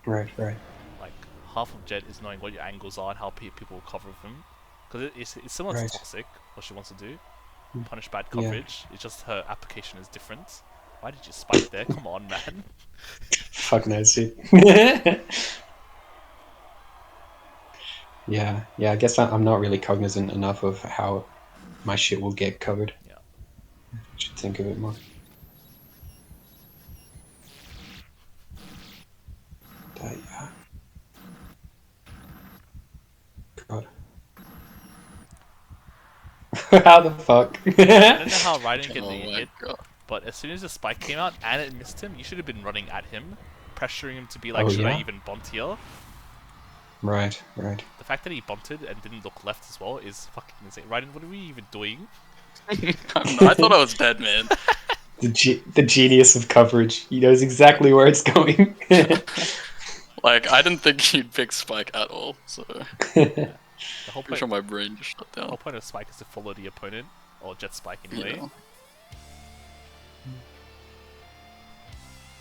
Right, right. Like, half of Jet is knowing what your angles are and how people will cover them. Because it's similar Right. to Toxic, what she wants to do. Punish bad coverage, it's just her application is different. Why did you spike there? Come on, man. Fuck knows, dude. Yeah, I guess I'm not really cognizant enough of how my shit will get covered. Yeah. Should think of it more. Yeah. God. How the fuck? I don't know how Raiden get Oh the my hit, god. but as soon as the spike came out and it missed him, you should have been running at him, pressuring him to be like, Oh, should I yeah? even bunt here? Right, right. The fact that he bunted and didn't look left as well is fucking insane. Raiden, what are we even doing? I thought I was dead, man. The genius of coverage. He knows exactly where it's going. Like, I didn't think he'd pick Spike at all, so The whole pretty point, sure my brain just shut the whole down. point of spike is to follow the opponent, or jet spike anyway. Yeah.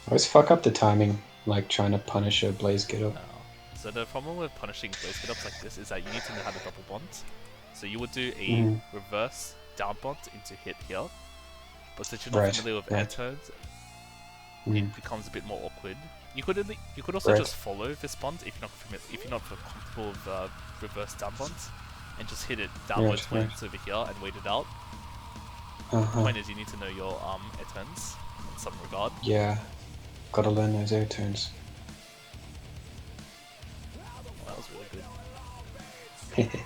I always fuck up the timing, like trying to punish a Blaze get up. So the problem with punishing blaze get ups like this is that you need to know how to double bunt. So you would do a reverse down bunt into hit here, but since you're not Right, familiar with right. air turns, Mm. it becomes a bit more awkward. You could also Right. just follow this bunt if you're not comfortable with reverse down bunt, and just hit it downwards when right. it's over here and wait it out. The Uh-huh. point is you need to know your air turns in some regard. Yeah. Gotta learn those air turns. Well, that was really good.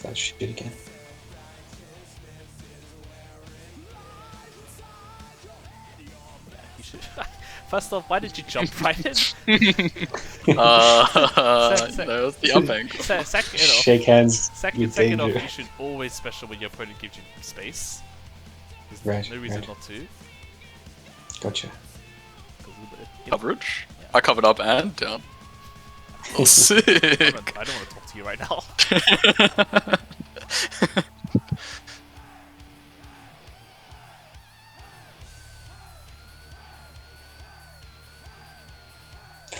That shit again. You should. First off, why did you jump right in? That was the up angle. Second off, Shake hands second with off, danger. you should always special when your opponent gives you space. There's Right, no reason right. not to. Gotcha. 'Cause Coverage? I covered up and down. Oh, sick! I don't want to talk to you right now.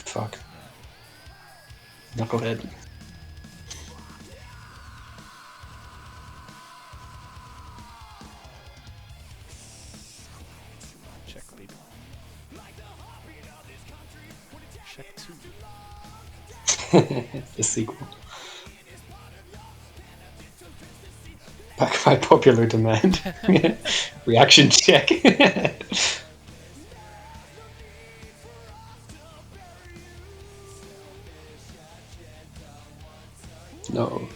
Fuck. Knucklehead. Check, baby. Check 2. The sequel. Back by popular demand. Reaction check. No.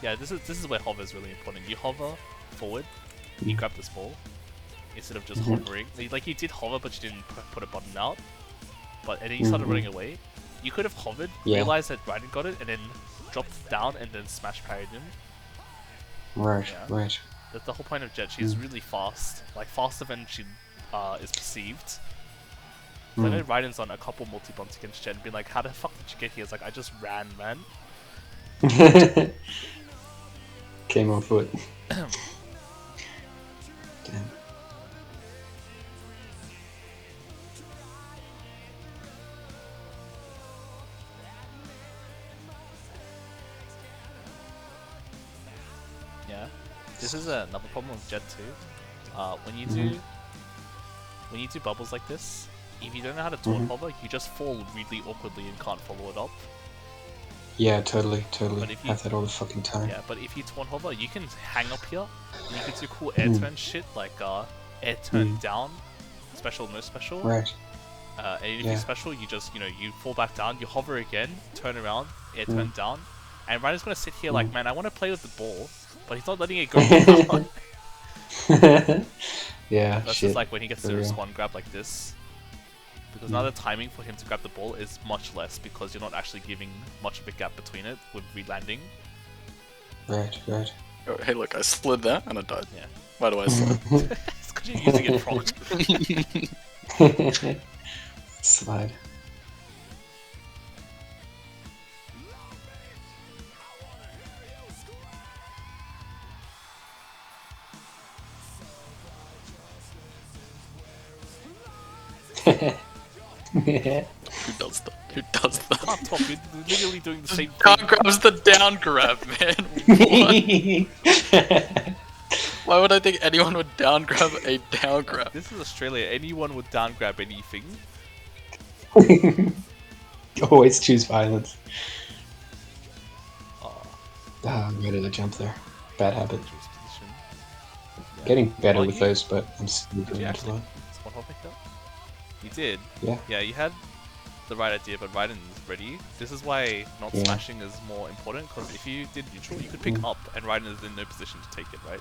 Yeah, this is where hover is really important. You hover forward, you grab this ball, instead of just hovering. Like, you did hover, but you didn't put a button out. And then you started running away. You could have hovered, Yeah. realized that Raiden got it, and then dropped down and then smash parried him. Right, Yeah. right. That's the whole point of Jet. She's really fast, like faster than she is perceived. So I know Raiden's on a couple multi-bumps against Jet and been like, how the fuck did you get here? It's like, I just ran, man. Came on foot. Damn. Yeah. This is another problem with Jet too. When you do bubbles like this, if you don't know how to taunt hover, you just fall really awkwardly and can't follow it up. Yeah, totally. But if you, have that all the fucking time. yeah, but if you taunt hover, you can hang up here, and you can do cool air turn shit like air turn down, special, no special. Right. And if you special, you just, you fall back down, you hover again, turn around, air turn down, and Ryan's gonna sit here like, man, I want to play with the ball, but he's not letting it go down. Yeah, That's shit. just like when he gets For to real. respond grab like this. Because now the timing for him to grab the ball is much less because you're not actually giving much of a gap between it with re-landing. Right. Oh, hey, look, I slid that and I died. Yeah. Why do I slide? It's because you're using it proc. Slide. Who does that? Who does that? Can't talk, you're literally doing the same Down thing. grab's the down grab, man. What? Why would I think anyone would down grab a down grab? This is Australia, anyone would down grab anything. Always choose violence. Oh, I'm ready to jump there. Bad habit. dangerous position. Yeah. Getting better Well, with those, but I'm still Did doing you it a actually lot. spot hop pick up? You did? Yeah. Yeah, you had the right idea, but Raiden is ready. This is why not smashing is more important, because if you did neutral, you could pick up, and Raiden is in no position to take it, right?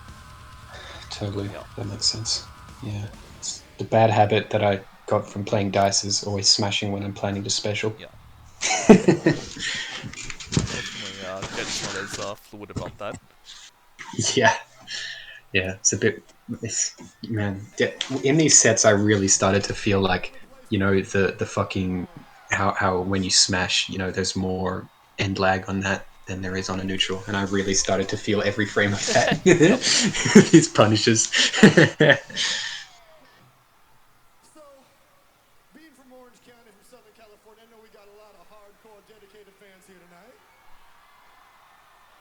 Totally. Yeah. That makes sense. Yeah. It's the bad habit that I got from playing dice is always smashing when I'm planning to special. Yeah. Unfortunately, Jet's not as fluid about that. Yeah. Yeah, it's a bit. Man, in these sets, I really started to feel like, the fucking how when you smash, there's more end lag on that than there is on a neutral, and I really started to feel every frame of that. These punishes. So, being from Orange County, from Southern California, I know we got a lot of hardcore, dedicated fans here tonight.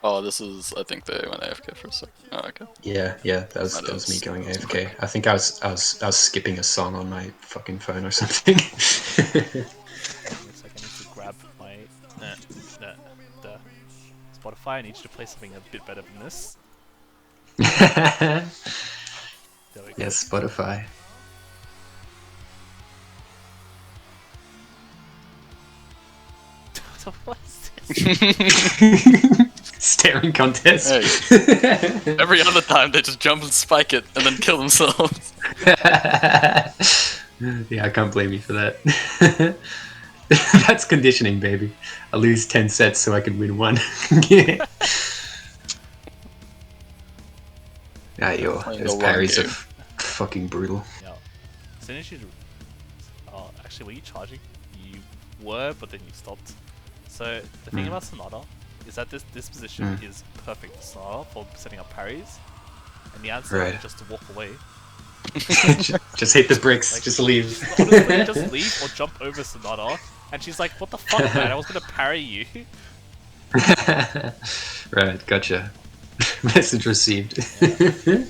Oh, this is. I think they went AFK for a sec. Oh, okay. Yeah, that was me going AFK. I think I was skipping a song on my fucking phone or something. Give me a second, I need to grab my the Spotify. I need you to play something a bit better than this. There we go. Yes, Spotify. What is this? Staring contest. Hey. Every other time they just jump and spike it and then kill themselves. Yeah, I can't blame you for that. That's conditioning, baby. I lose 10 sets so I can win one. Yeah. Those parries are fucking brutal. Yeah. As soon as you... Oh, actually, were you charging? You were, but then you stopped. So, the thing about Sonata is that this position is perfect for Sonata for setting up parries. And the answer is just to walk away. Just hit the bricks, just leave. Honestly, just leave or jump over Sonata. And she's like, what the fuck, man? I was gonna parry you. Right, gotcha. Message received. Yeah.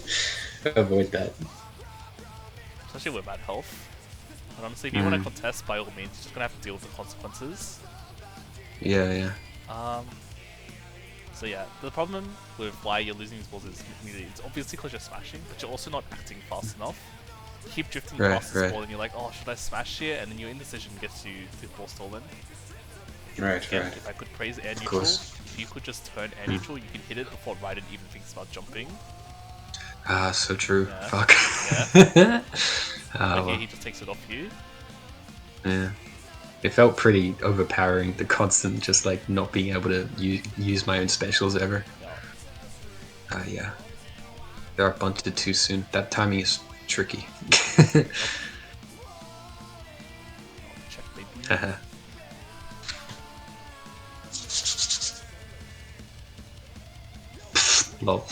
Avoid that. Especially with bad health. And honestly, if you want to contest, by all means, you're just gonna have to deal with the consequences. Yeah. So yeah, the problem with why you're losing these balls is it's obviously because you're smashing, but you're also not acting fast enough. You keep drifting past this ball and you're like, oh, should I smash here? And then your indecision gets you the ball stolen. Right. If I could praise air neutral, if you could just turn air neutral, you can hit it before Raiden even thinks about jumping. Ah, so true. Yeah. Fuck. Yeah. Oh, Here he just takes it off you. yeah. It felt pretty overpowering, the constant just like not being able to use my own specials ever. Yeah. Yeah. They're up bunted too soon. That timing is tricky. Check, baby. Haha. Lol.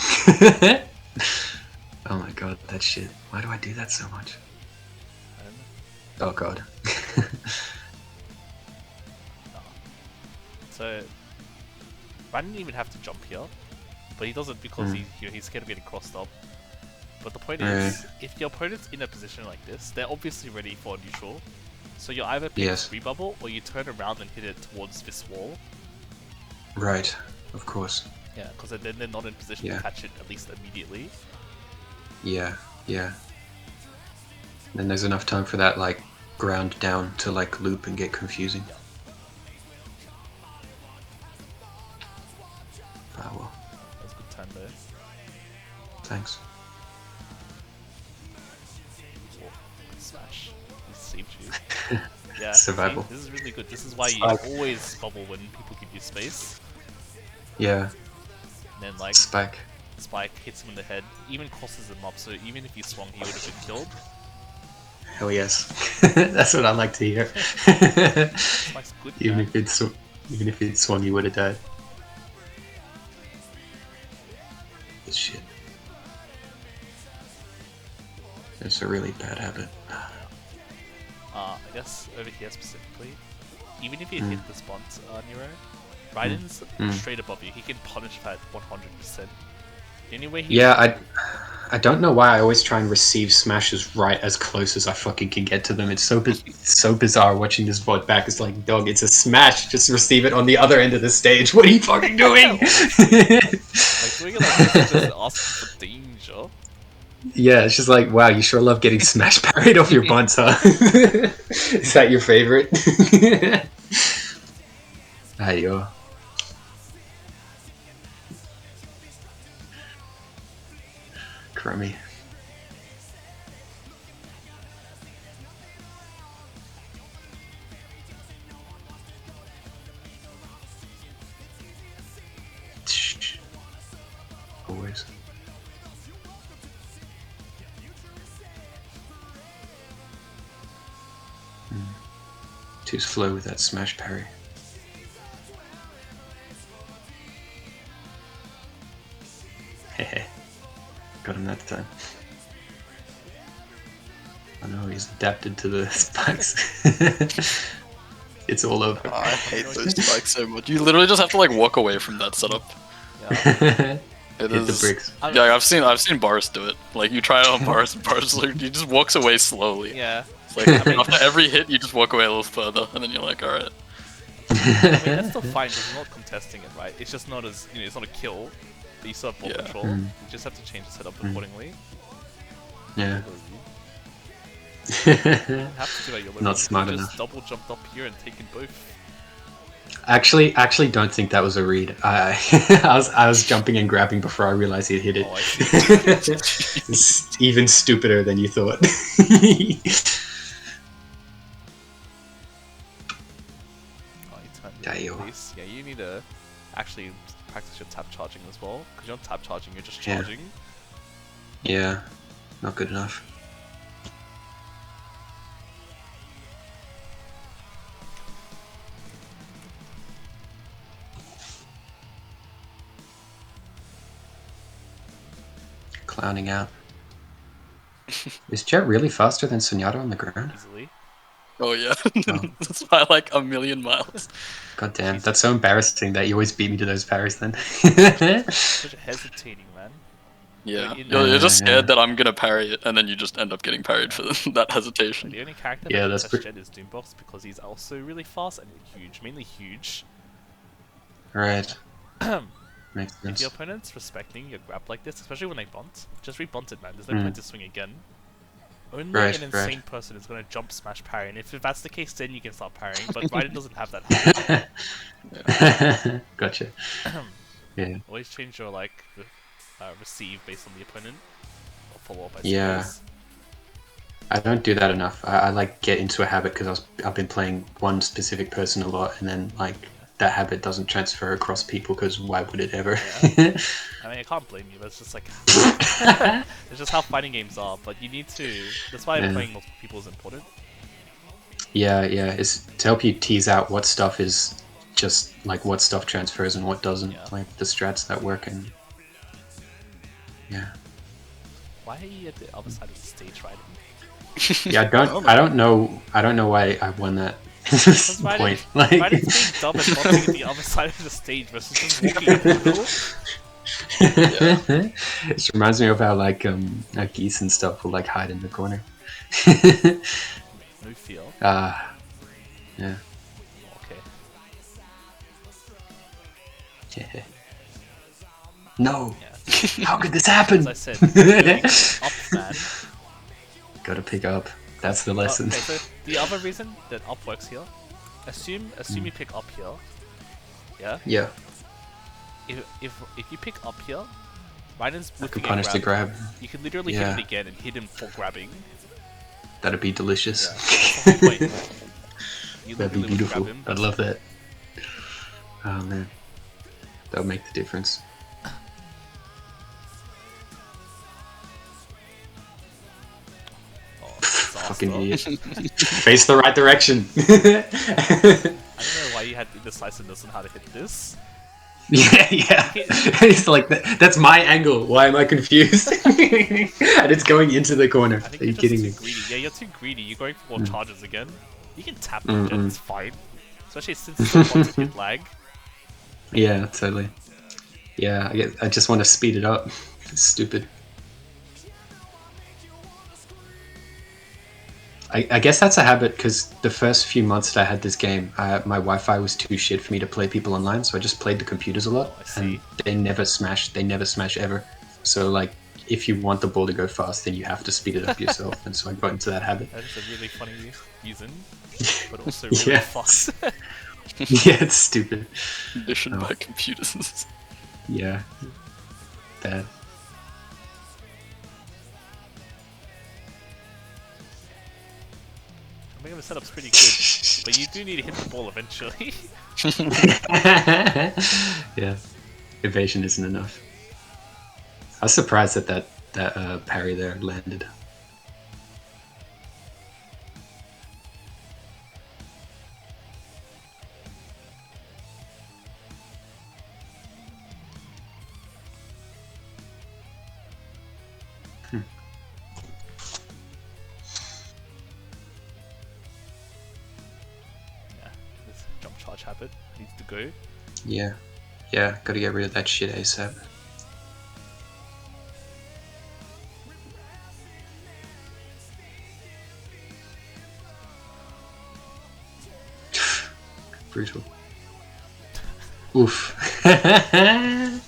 Oh my god, that shit. Why do I do that so much? I don't know. Oh god. So, I didn't even have to jump here, but he doesn't because he's scared of getting crossed up. But the point Right. is, if your opponent's in a position like this, they're obviously ready for a neutral. So you either pick Yes. rebubble or you turn around and hit it towards this wall. Right. Of course. Yeah, because then they're not in position Yeah. to catch it at least immediately. Yeah. Yeah. Then there's enough time for that like ground down to like loop and get confusing. Ah well. That was a good turn though. Thanks. Oh, good smash. He saved you. Yeah, Survival. see, this is really good. This is why you Spike. always bubble when people give you space. Yeah. And then like Spike. Spike hits him in the head, even crosses him up, so even if he swung he would have been killed. Hell yes. That's what I like to hear. Spike's good, even man. if it swung, you would have died. Good shit. It's a really bad habit. I guess over here specifically, even if you hit the spot, Nero, Raiden's straight above you. He can punish that 100%. The only way he Yeah, I don't know why I always try and receive smashes right as close as I fucking can get to them. It's so bizarre watching this VOD back. It's like, dog, it's a smash. Just receive it on the other end of the stage. What are you fucking doing? like doing it like this is just asking for danger. Yeah, it's just like, wow, you sure love getting smash parried off your bunts, huh? Is that your favorite? Ayo. Crummy. Always. Too slow with that smash parry. Hehe. Got him that time. I know he's adapted to the spikes. It's all over. Oh, I hate those spikes so much. You literally just have to like walk away from that setup. Yeah. It Hit is. the bricks. Yeah, I've seen Boris do it. Like you try it on Boris, and Boris like, he just walks away slowly. Yeah. It's like after every hit, you just walk away a little further, and then you're like, all right. I mean, that's still fine because you're not contesting it, right? It's just not as, it's not a kill, but you still have ball Yeah. control. You just have to change the setup accordingly. Yeah. You have to do that, you're Not smart just enough. double jumped up here and taken both. Actually, don't think that was a read. I was jumping and grabbing before I realized he hit it. Oh, I see. It's even stupider than you thought. Oh, you turned Dio. release. Yeah, you need to actually practice your tap charging as well, because you're not tap charging, you're just Yeah. charging. Yeah, not good enough. Clowning out. Is Jet really faster than Sunyata on the ground? Easily. Oh yeah, Oh. that's by like a million miles. God damn, that's so embarrassing that you always beat me to those parries then. Such a hesitating, man. Yeah, You you're just yeah. scared that I'm gonna parry it, and then you just end up getting parried for that hesitation. The only character Yeah, that that's that's Jet is Doombox because he's also really fast and huge, mainly huge. Right. Makes If sense. your opponent's respecting your grab like this, especially when they bunt, just re-bunt it, man. There's no point to swing again. Only Right, an right. insane person is going to jump smash parry, and if that's the case, then you can start parrying, but Raiden doesn't have that habit. Gotcha. Yeah. Always change your, like, receive based on the opponent, or follow up, I Yeah. suppose. I don't do that enough. I like get into a habit because I've been playing one specific person a lot, and then like that habit doesn't transfer across people because why would it ever? Yeah. I mean, I can't blame you, but it's just like... it's just how fighting games are, but you need to... That's why Yeah. playing multiple people is important. Yeah, it's to help you tease out what stuff is just like what stuff transfers and what doesn't, Yeah. like the strats that work and yeah. Why are you at the other side of the stage, Raiden? Yeah, I don't know why I won that Because point. Raiden's being dumb and bumping at the other side of the stage versus just walking in the middle. It reminds me of how like geese and stuff will like hide in the corner. No feel. Yeah. Okay. Yeah. No. Yeah. How could this happen? As I said, going up, man. Gotta pick up. That's the lesson. Okay, so the other reason that up works here, assume you pick up here. Yeah. Yeah. If you pick up here, Ryan's I could whipping a punish the grab. grab. You can literally hit Yeah. it again and hit him for grabbing. That'd be delicious. Yeah. Wait. You That'd be literally would beautiful. grab him. I'd love that. Oh man. That would make the difference. Oh, Fucking disaster. idiot. Face the right direction. I don't know why you had indecisiveness on how to hit this. Yeah. It's like that's my angle. Why am I confused? And it's going into the corner. I think Are you you're just kidding too me? greedy. Yeah, you're too greedy. You're going for more charges again. You can tap the jet, it's fine. Especially since it's still got hit lag. Yeah, totally. Yeah, I just want to speed it up. It's stupid. I guess that's a habit because the first few months that I had this game, my Wi-Fi was too shit for me to play people online, so I just played the computers a lot, I see. and they never smash. They never smash ever. So like, if you want the ball to go fast, then you have to speed it up yourself, and so I got into that habit. That is a really funny reason, but also really Yeah. fucked. Yeah, it's stupid. Conditioned by computers. Yeah, bad. I think the setup's pretty good, but you do need to hit the ball eventually. Yeah, evasion isn't enough. I was surprised that parry there landed. Yeah, this jump charge habit needs to go. Yeah, yeah, gotta get rid of that shit ASAP. Brutal. Oof. But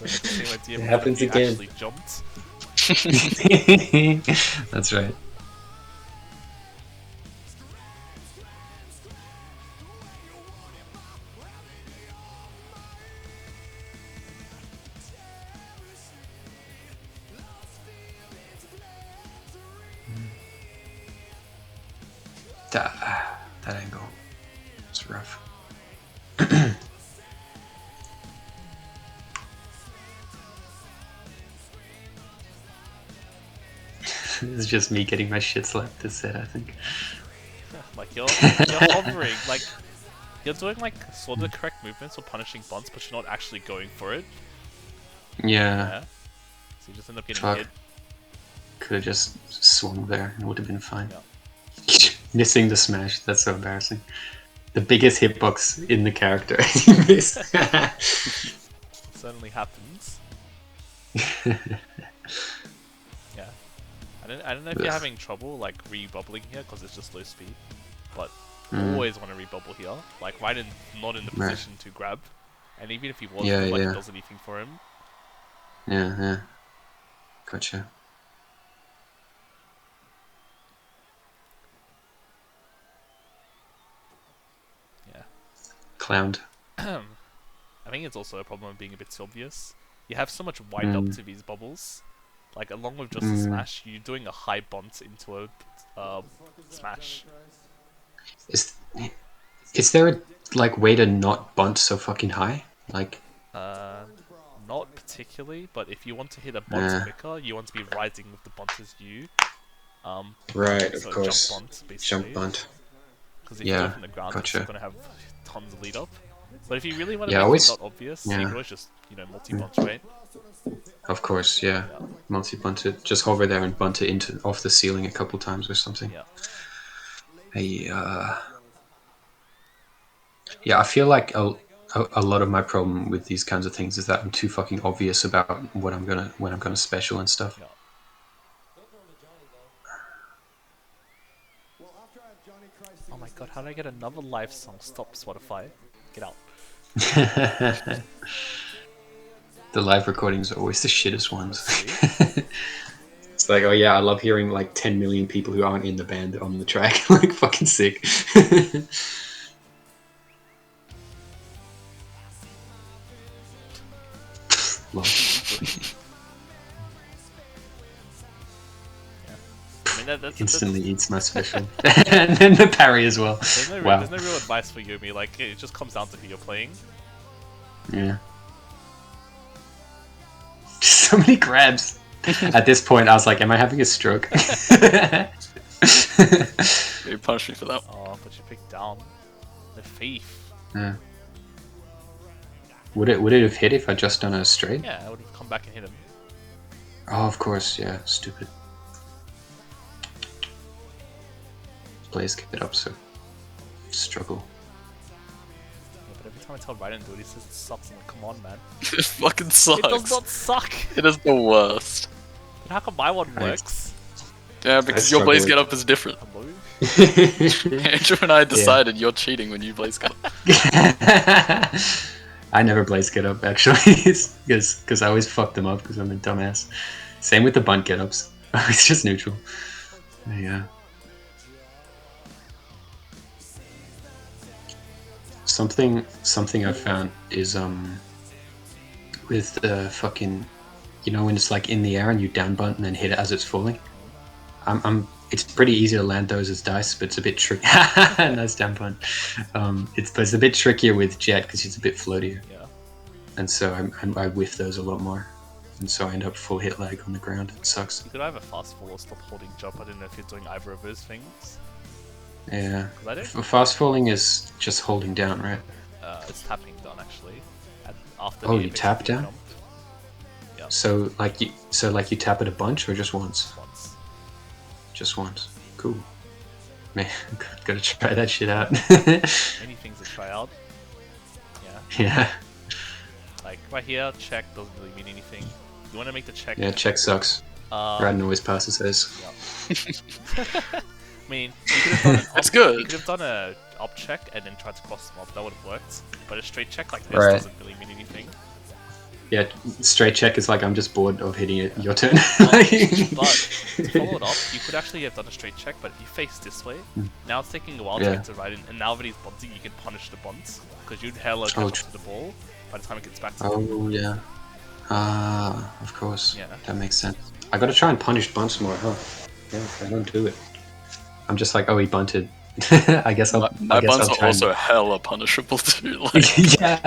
it's the same idea It when happens you again. actually jumped. That's right. That angle. It's rough. It's just me getting my shit slapped this set, I think. Like you're hovering, like you're doing like sort of the correct movements for punishing bunts, but you're not actually going for it. Yeah, Yeah. So you just end up getting Fuck. hit. could have just swung there and would have been fine. Yeah. Missing the smash, that's so embarrassing. The biggest hitbox in the character. He missed. It certainly happens. Yeah. I don't know if you're Ugh. having trouble like re-bubbling here because it's just low speed, but Mm. always want to re-bubble here. Like Raiden not in the Right. position to grab, and even if he was, Yeah, it's not like yeah. it does anything for him. Yeah. Gotcha. Yeah. Clowned. I think it's also a problem of being a bit too obvious. You have so much wind up to these bubbles. Like, along with just a smash, you're doing a high bunt into a smash. Is there a like way to not bunt so fucking high? Like, Not particularly, but if you want to hit a bunt Yeah. quicker, you want to be riding with the bunt as you. right, So jump bunt, basically. Jump bunt. Because if you do Yeah, it from the ground, gotcha. it's going to have tons of lead up. But if you really want to Yeah, make always- it not obvious, you yeah. can always just, multi-bunt, right? Of course, yeah. Multi-bunt it. Just hover there and bunt it into off the ceiling a couple times or something. Yeah. Yeah, I feel like a lot of my problem with these kinds of things is that I'm too fucking obvious about when I'm gonna special and stuff. Yeah. Oh my god, how did I get another live song? Stop, Spotify. Get out. The live recordings are always the shittest ones. See? It's like, oh yeah, I love hearing like 10 million people who aren't in the band on the track. Like, fucking sick. Lol. I mean, that's Instantly eats my special. And then the parry as well. Wow. There's no real advice for Yumi, like, it just comes down to who you're playing. Yeah. So many grabs. At this point, I was like, am I having a stroke? You punished me for that. Oh, but you picked down. The thief. Yeah. Would it have hit if I just done a straight? Yeah, I would have come back and hit him. Oh, of course, yeah, stupid. Blaze get up, so struggle. Yeah, but every time I tell Raiden to do it, he says it sucks. I'm like, come on, man. It fucking sucks. It does not suck! It is the worst. But how come my one works? Yeah, because your blaze get up is different. Hello? Andrew and I decided you're cheating when you blaze get up. I never blaze get up actually, because I always fuck them up because I'm a dumbass. Same with the bunt get ups. It's just neutral. Yeah. Something I've found is with the fucking, you know, when it's like in the air and you down bunt and then hit it as it's falling. It's pretty easy to land those as dice, but it's a bit tricky. Nice down bunt. It's a bit trickier with Jet because he's a bit floatier. Yeah. And so I whiff those a lot more, and so I end up full hit lag on the ground. It sucks. You could either fast fall or stop holding jump. I don't know if you're doing either of those things. Yeah. 'Cause I don't. Fast falling is just holding down, right? It's tapping down actually. After Oh, the you apex tap jump. down? Yeah. So like you tap it a bunch or just once? Once. Just once. Cool. Man, gotta try that shit out. Many things to try out. Yeah. Yeah. Like right here, check doesn't really mean anything. You want to make the check. Yeah, check sucks. Raiden always passes his. Yeah. I mean, you could have done an It's up, good. You could have done a up check and then tried to cross them up. That would have worked. But a straight check like this Right. doesn't really mean anything. Yeah, straight check is like I'm just bored of hitting it. Your turn. But to follow it up, you could actually have done a straight check, but if you face this way, now it's taking a while to Yeah. get to right in, and now that he's bunting, you can punish the bunts, because you'd hella catch up to the ball by the time it gets back to you. Oh yeah. Ah, of course. Yeah. That makes sense. I gotta try and punish bunts more, huh? Yeah, I don't do it. I'm just like, oh, he bunted. I guess I'll. My I guess buns I'll are try also hella punishable too. Like, yeah.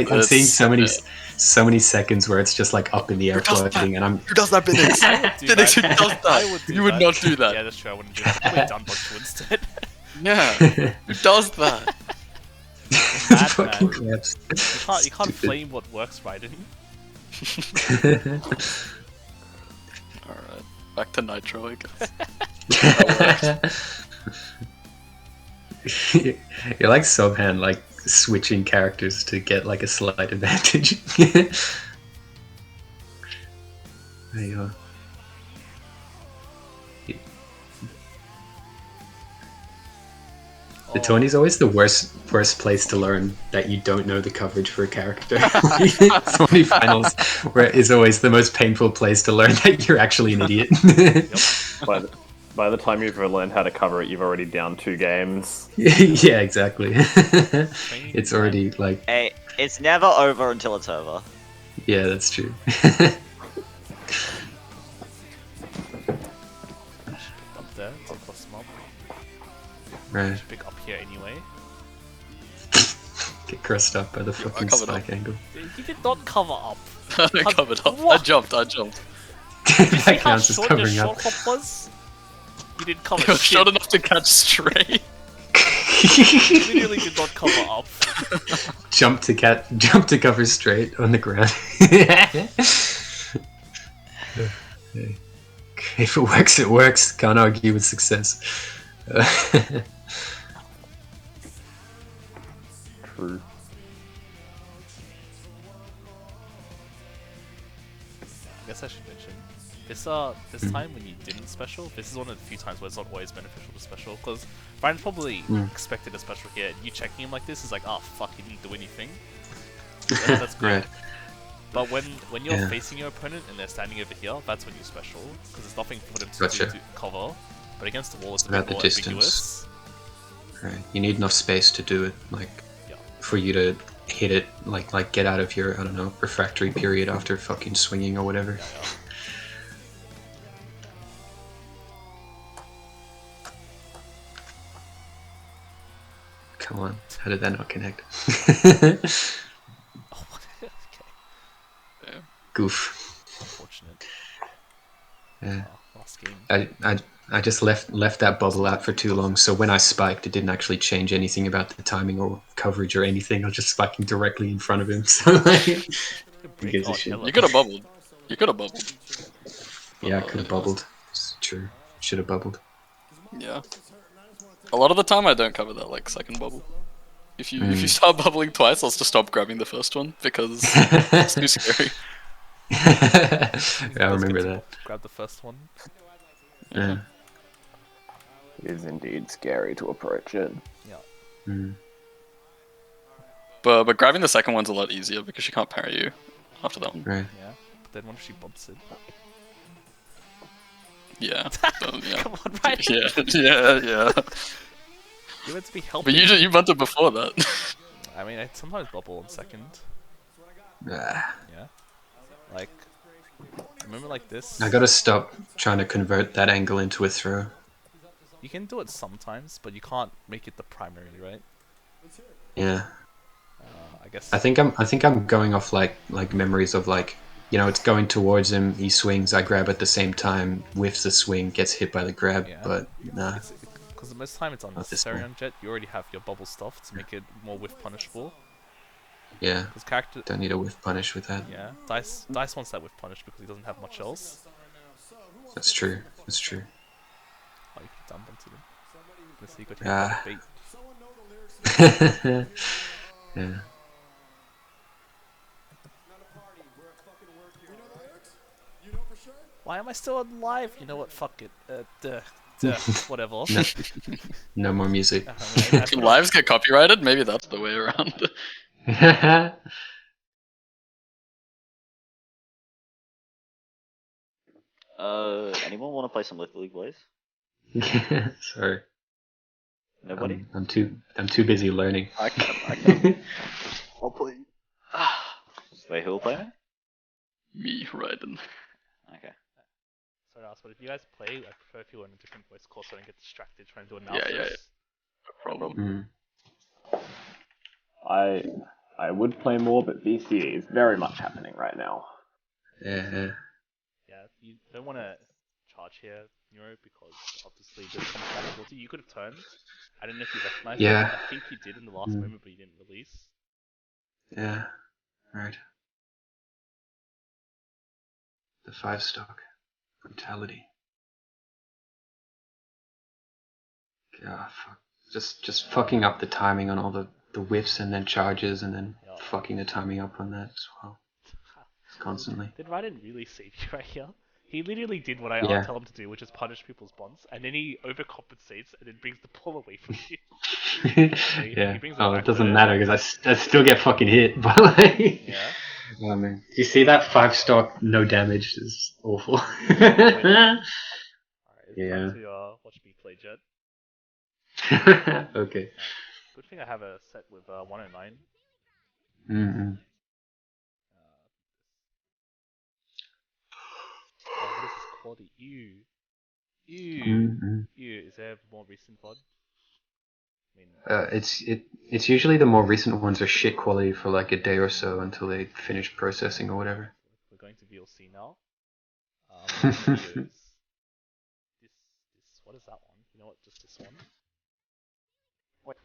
I'm seeing it's- so many seconds where it's just like up in the air floating, and I'm. who does that, Biddix? I would do Biddix, who that. does I that? would do You would that. not do that. Yeah, that's true. I wouldn't do that. I'd done bunch instead. Yeah, who does that? Mad fucking man. claps. You can't flame what works right in. Alright, back to Nitro, I guess. You're like Sobhan, like switching characters to get like a slight advantage. There you go. The tourney's always the worst place to learn that you don't know the coverage for a character. Tourney finals where is always the most painful place to learn that you're actually an idiot. By the time you've learned how to cover it, you've already down 2 games. Yeah, exactly. It's already like, Hey, it's never over until it's over. yeah, that's true. Up there, to cross them up. Right. Pick up here anyway. Get crossed up by the fucking covered up. spike angle. You did not cover up. I covered up. What? I jumped. See That how counts as short your covering up. short hop was? You didn't cover It was shit. short enough to catch straight. You literally did not cover up. Jump to cover straight on the ground. If it works, it works. Can't argue with success. True. I should mention. This time when you didn't special, this is one of the few times where it's not always beneficial to special, because Brian's probably expected a special here, and you checking him like this is like, oh fuck, he didn't do anything. That's great. Right. But when you're facing your opponent and they're standing over here, that's when you special, because there's nothing for them to do to cover. But against the wall, it's a bit more ambiguous. Right. You need enough space to do it, like for you to hit it, like get out of your, I don't know, refractory period after fucking swinging or whatever. Yeah. Come on, how did that not connect? Oh, okay. Goof. Unfortunate. Yeah. Last game. I just left that bubble out for too long, so when I spiked, it didn't actually change anything about the timing or coverage or anything. I was just spiking directly in front of him, so like, who gives a shit? You could have bubbled. You could have bubbled. Yeah, I could have bubbled. It's true. Should have bubbled. Yeah. A lot of the time I don't cover that like second bubble. If you start bubbling twice, I'll just stop grabbing the first one because it's too scary. Yeah, I remember that. Grab the first one. Yeah. It is indeed scary to approach it. Yeah. But grabbing the second one's a lot easier because she can't parry you after that one. Right. Yeah. But then what if she bumps it? Yeah. Yeah. Come on, right? Yeah. You're meant to be helping. But you bunted before that. I mean, I sometimes bubble on second. Ah. Yeah. Like, remember like this? I gotta stop trying to convert that angle into a throw. You can do it sometimes, but you can't make it the primary, right? Yeah. I guess. I think I'm going off like memories of like, you know, it's going towards him, he swings, I grab at the same time, whiffs the swing, gets hit by the grab, but nah. Because most of the time it's unnecessary on Jet. You already have your bubble stuff to make it more whiff punishable. Yeah. Character Don't need a whiff punish with that. Yeah. Dice wants that whiff punish because he doesn't have much else. That's true. That's true. Oh, you could dump onto them. Let's see, you got your bait. Yeah. Why am I still alive? You know what? Fuck it. Whatever. No more music. Lives get copyrighted? Maybe that's the way around. Anyone want to play some Little League, please? Sorry. Nobody? I'm too busy learning. I can. I'll play. Wait, who will play me? Me, Raiden. Okay. Sorry, but if you guys play, I prefer if you're in a different voice call so I don't get distracted trying to do analysis. Yeah. No problem. I would play more, but VCE is very much happening right now. Yeah. Yeah, you don't want to charge here, Neuro, because obviously there's some compatibility. You could have turned. I don't know if you recognized it. I think you did in the last moment, but you didn't release. Yeah. Right. The 5-stock. Brutality. Yeah, fuck. Just fucking up the timing on all the whiffs and then charges and then fucking the timing up on that as well. Constantly. Did Raiden really save you right here? He literally did what I tell him to do, which is punish people's bonds, and then he overcompensates and then brings the ball away from you. Yeah. It doesn't matter because I still get fucking hit. But like, yeah. Oh man, do you see that 5-stock no damage is awful. Alright, it's time to watch me play Jet. Okay. Good thing I have a set with 109. Mm-hmm. What is this quality? Ew. Is there more recent VOD? It's usually the more recent ones are shit quality for like a day or so until they finish processing or whatever. We're going to VLC now. Videos. This what is that one? You know what? Just this one. Wait.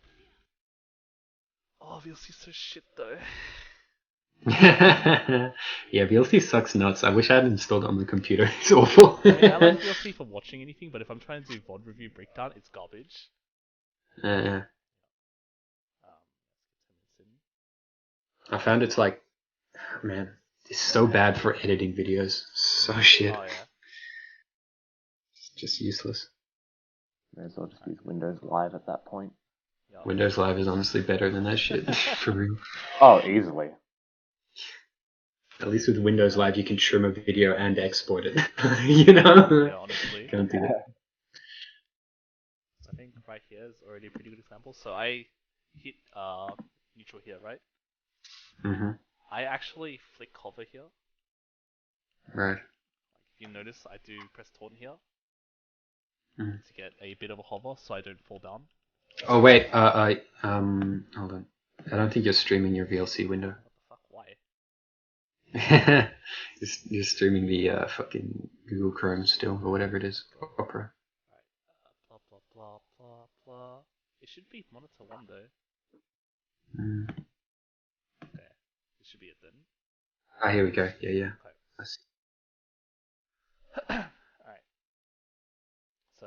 Oh, VLC's so shit though. Yeah, VLC sucks nuts. I wish I had installed it on the computer. It's awful. I mean, I like VLC for watching anything, but if I'm trying to do VOD review breakdown, it's garbage. I found it's like, man, It's so bad for editing videos. So shit. Oh yeah. Just useless. May as well just use Windows Live at that point. Yeah. Windows Live is honestly better than that shit. For real. Oh, easily. At least with Windows Live, you can trim a video and export it. You know? Yeah, honestly. Can't do that. I think right here is already a pretty good example. So I hit neutral here, right? Mm-hmm. I actually flick hover here. Right. Like if you notice, I do press taunt here Mm. to get a bit of a hover, so I don't fall down. Oh wait, hold on. I don't think you're streaming your VLC window. What the fuck? Why? You're streaming the fucking Google Chrome still, or whatever it is. Opera. Right. Blah blah blah blah blah. It should be monitor 1 though. Mm. Okay. This should be it then. Ah, here we go. Yeah, yeah. Okay. I see. Alright. So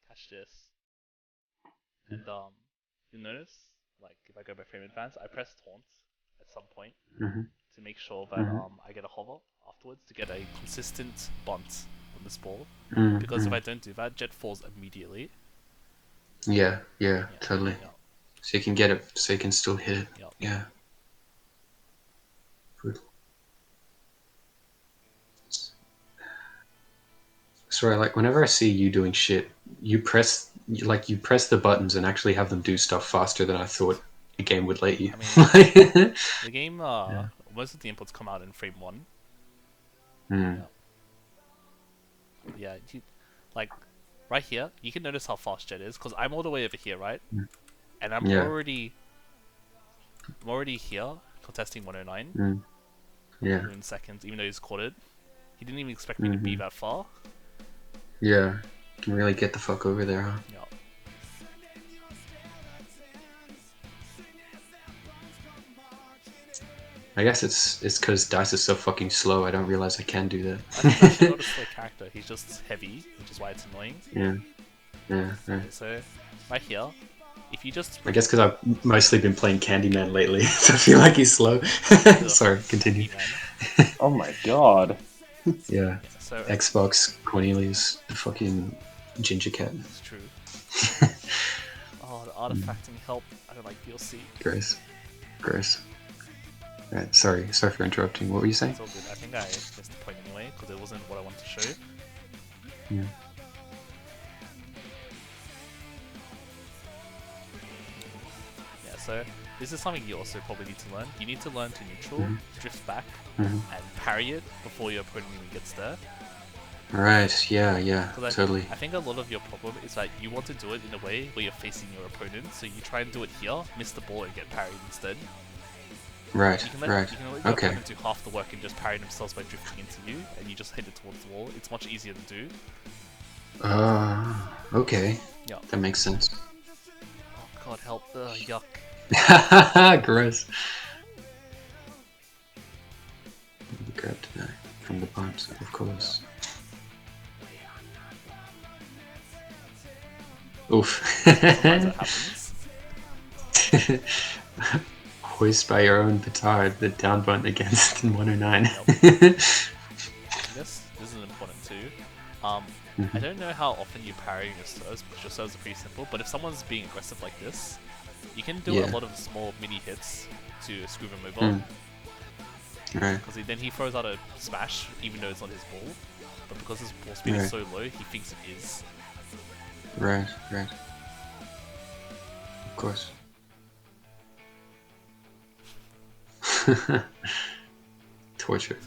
catch this. And you'll notice, like if I go by frame advance, I press taunt at some point Mm-hmm. to make sure that I get a hover afterwards to get a consistent bunt on this ball. Mm-hmm. Because if I don't do that, Jet falls immediately. Yeah, yeah, totally. Yeah. So you can get it, so you can still hit it. Yeah. Yeah. Good. Sorry, like whenever I see you doing shit, you press the buttons and actually have them do stuff faster than I thought the game would let you. I mean, the game, most of the inputs come out in frame 1. Mm. Yeah, like right here, you can notice how fast Jet is because I'm all the way over here, right? And I'm Yeah. already here contesting 109 Mm. Yeah. in seconds, even though he's caught it. He didn't even expect me to be that far. Yeah. You can really get the fuck over there, huh? Yeah. I guess it's because Dice is so fucking slow. I don't realize I can do I think he's actually not a slow character. He's just heavy, which is why it's annoying. that. Yeah. Right. So right here, if you just I guess because I've mostly been playing Candyman lately, so I feel like he's slow. Sorry, continue. Oh my god. Yeah. So Xbox, Cornelius, the fucking ginger cat. it's true. Oh, the artifacting help. I don't like DLC. Gross. Right, sorry for interrupting. What were you saying? It's all good. I think I missed the point anyway because it wasn't what I wanted to show. Yeah. Yeah, so this is something you also probably need to learn. You need to learn to neutral, drift back, and parry it before your opponent even gets there. Right, yeah, 'Cause totally. I think a lot of your problem is that you want to do it in a way where you're facing your opponent, so you try and do it here, miss the ball, and get parried instead. Right, You can let your Okay. opponent do half the work and just parry themselves by drifting into you, and you just hit it towards the wall. It's much easier to do. Okay. Yeah. That makes sense. Oh god, help. Yuck. Gross. Grab that from the pipes, of course. Oof. Sometimes it happens. Hoist by your own petard, the down bunt against 109. This is important too. I don't know how often you parry your serves, because your serves are pretty simple, but if someone's being aggressive like this, you can do a lot of small mini hits to screw them over. Right. Because then he throws out a smash, even though it's not his ball. But because his ball speed is so low, he thinks it is. Right. Of course. Torture.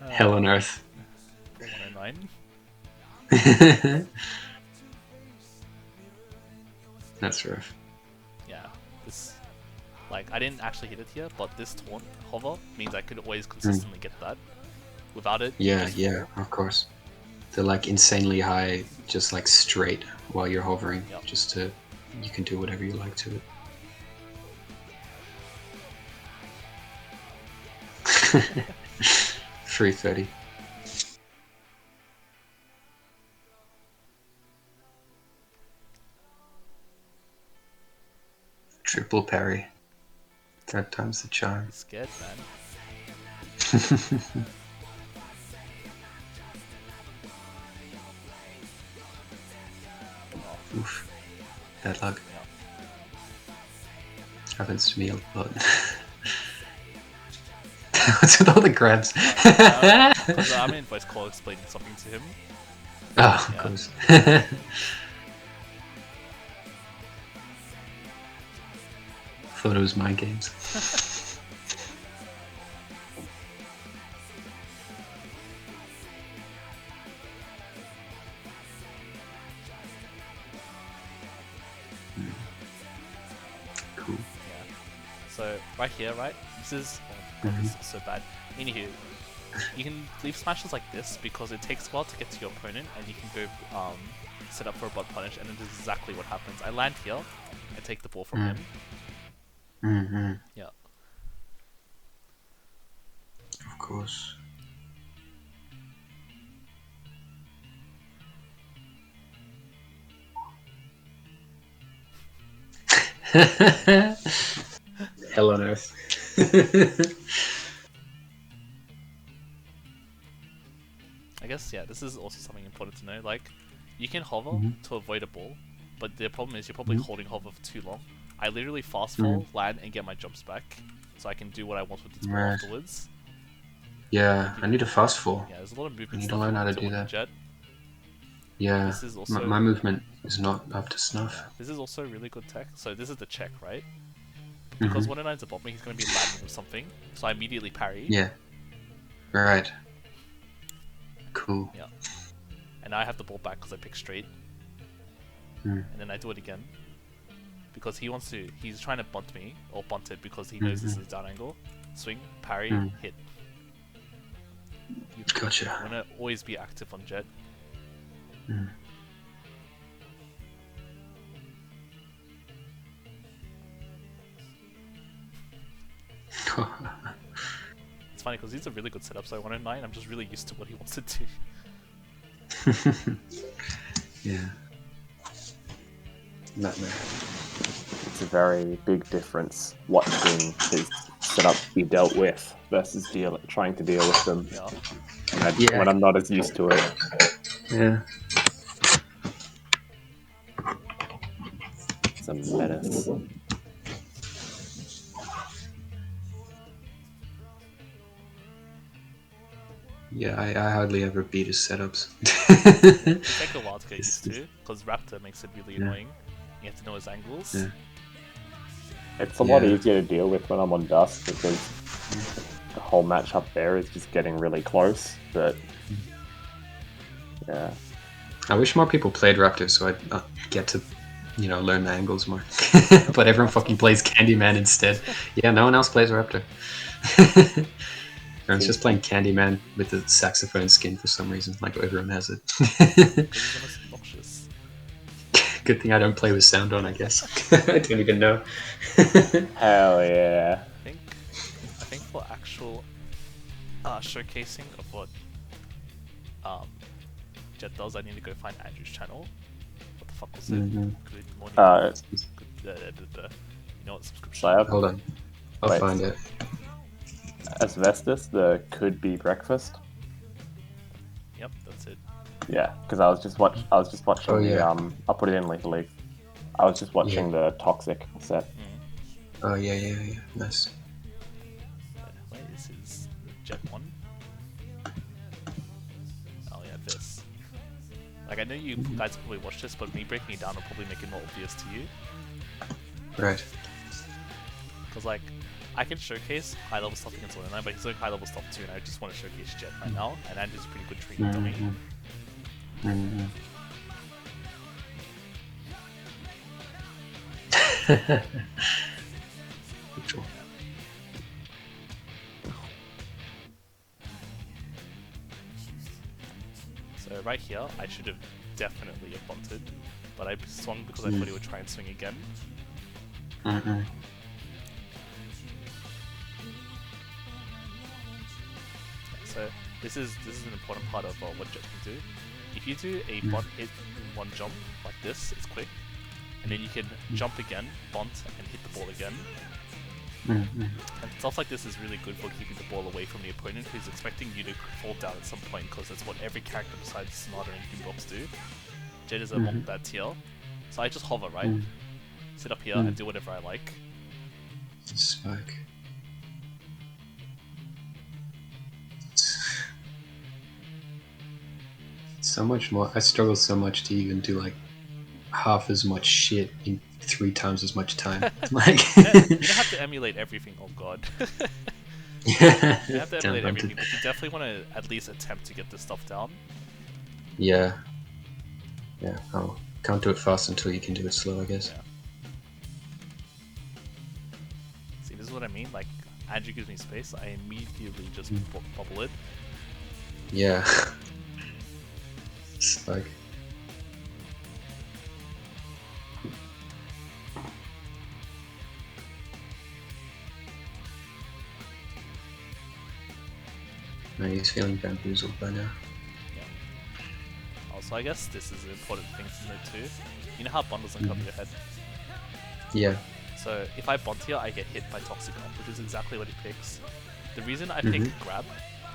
Hell on earth. 109. That's rough. Yeah, this, like, I didn't actually hit it here, but this taunt hover means I could always consistently get that. Without it, you just fall. Of course. They're like insanely high, just like straight while you're hovering. Yep. Just to, you can do whatever you like to it. 330. Triple parry. Third time's the charm. He's scared, man. Oof. Bad luck. Yeah. Happens to me a lot. What's with all the grabs? Because I'm in voice call explaining something to him. Oh, of Yeah. course. Thought it was my games. Cool. Yeah. So right here, right? This is this is so bad. Anywho, you can leave smashes like this because it takes a while to get to your opponent, and you can go set up for a butt punish, and it is exactly what happens. I land here, I take the ball from him. Mm-hmm. Yeah. Of course. Hell on earth. I guess yeah. This is also something important to know. Like, you can hover to avoid a ball, but the problem is you're probably holding hover for too long. I literally fast fall, land, and get my jumps back, so I can do what I want with this ball Right. afterwards. Yeah, I need a fast fall. Yeah, there's a lot of I movement need to stuff learn how to into do Wooden that. Jet. Yeah, This is also my movement is not up to snuff. This is also really good tech. So this is the check, right? Because when Nine's above me, he's going to be landing with something. So I immediately parry. Yeah. Right. Cool. Yeah. And now I have the ball back because I pick straight. Mm. And then I do it again. Because he's trying to bunt me, or bunt it because he knows this is down angle. Swing, parry, hit. You Gotcha. want to always be active on Jet. Mm. It's funny because these are really good setups. So 109, I'm just really used to what he wants to do. Yeah. Nightmare. It's a very big difference watching his setup be dealt with versus trying to deal with them Yeah. when I'm not as used to it. Yeah. It's a menace. Yeah, I hardly ever beat his setups. It take a while to get used to, because Raptor makes it really annoying. You have to know his angles. Yeah. It's a lot easier to deal with when I'm on Dust because the whole match up there is just getting really close. But yeah, I wish more people played Raptor so I'd get to, learn the angles more. But everyone fucking plays Candyman instead. Yeah, no one else plays Raptor. Everyone's just playing Candyman with the saxophone skin for some reason. Like everyone has it. It's obnoxious. Good thing I don't play with sound on, I guess. I don't even know. hell yeah. I think for actual showcasing of what Jet does, I need to go find Andrew's channel. What the fuck was it? Good morning. You know what subscription? Hold on. I'll Wait. find it. Asbestos, the could be breakfast. Yep, that's it. Yeah, because I was just watching. Oh, yeah. I'll put it in later. I was just watching the Toxic set. Oh, yeah. Nice. Where is his Jet one? Oh yeah, this. Like I know you guys probably watched this, but me breaking it down will probably make it more obvious to you. Right. Because like, I can showcase high level stuff against 109, but he's doing high level stuff too, and I just want to showcase Jet right now, and Andrew's a pretty good treatment dummy. So right here, I should have definitely have bunted, but I swung because I thought he would try and swing again. So this is an important part of what Jet can do. If you do a bunt hit in one jump like this, it's quick, and then you can jump again, bunt, and hit the ball again. And stuff like this is really good for keeping the ball away from the opponent who's expecting you to fall down at some point, because that's what every character besides Sonata and Boombox do. Jet is among that tier. So I just hover, right? Sit up here and do whatever I like. Spike. So much more. I struggle so much to even do like half as much shit in 3 times as much time. Like, You don't have to emulate everything, oh god. You don't have to Down emulate hunted. everything, but you definitely want to at least attempt to get this stuff down. Yeah. Yeah. Oh, can't do it fast until you can do it slow, I guess. Yeah. See, this is what I mean. Like, Andrew gives me space, I immediately just bubble it. Yeah. Spike. No, he's feeling bamboozled by now. Also, I guess this is an important thing to note too. You know how bond doesn't cover your head? Yeah. So if I bond here, I get hit by Toxic Up, which is exactly what he picks. The reason I pick grab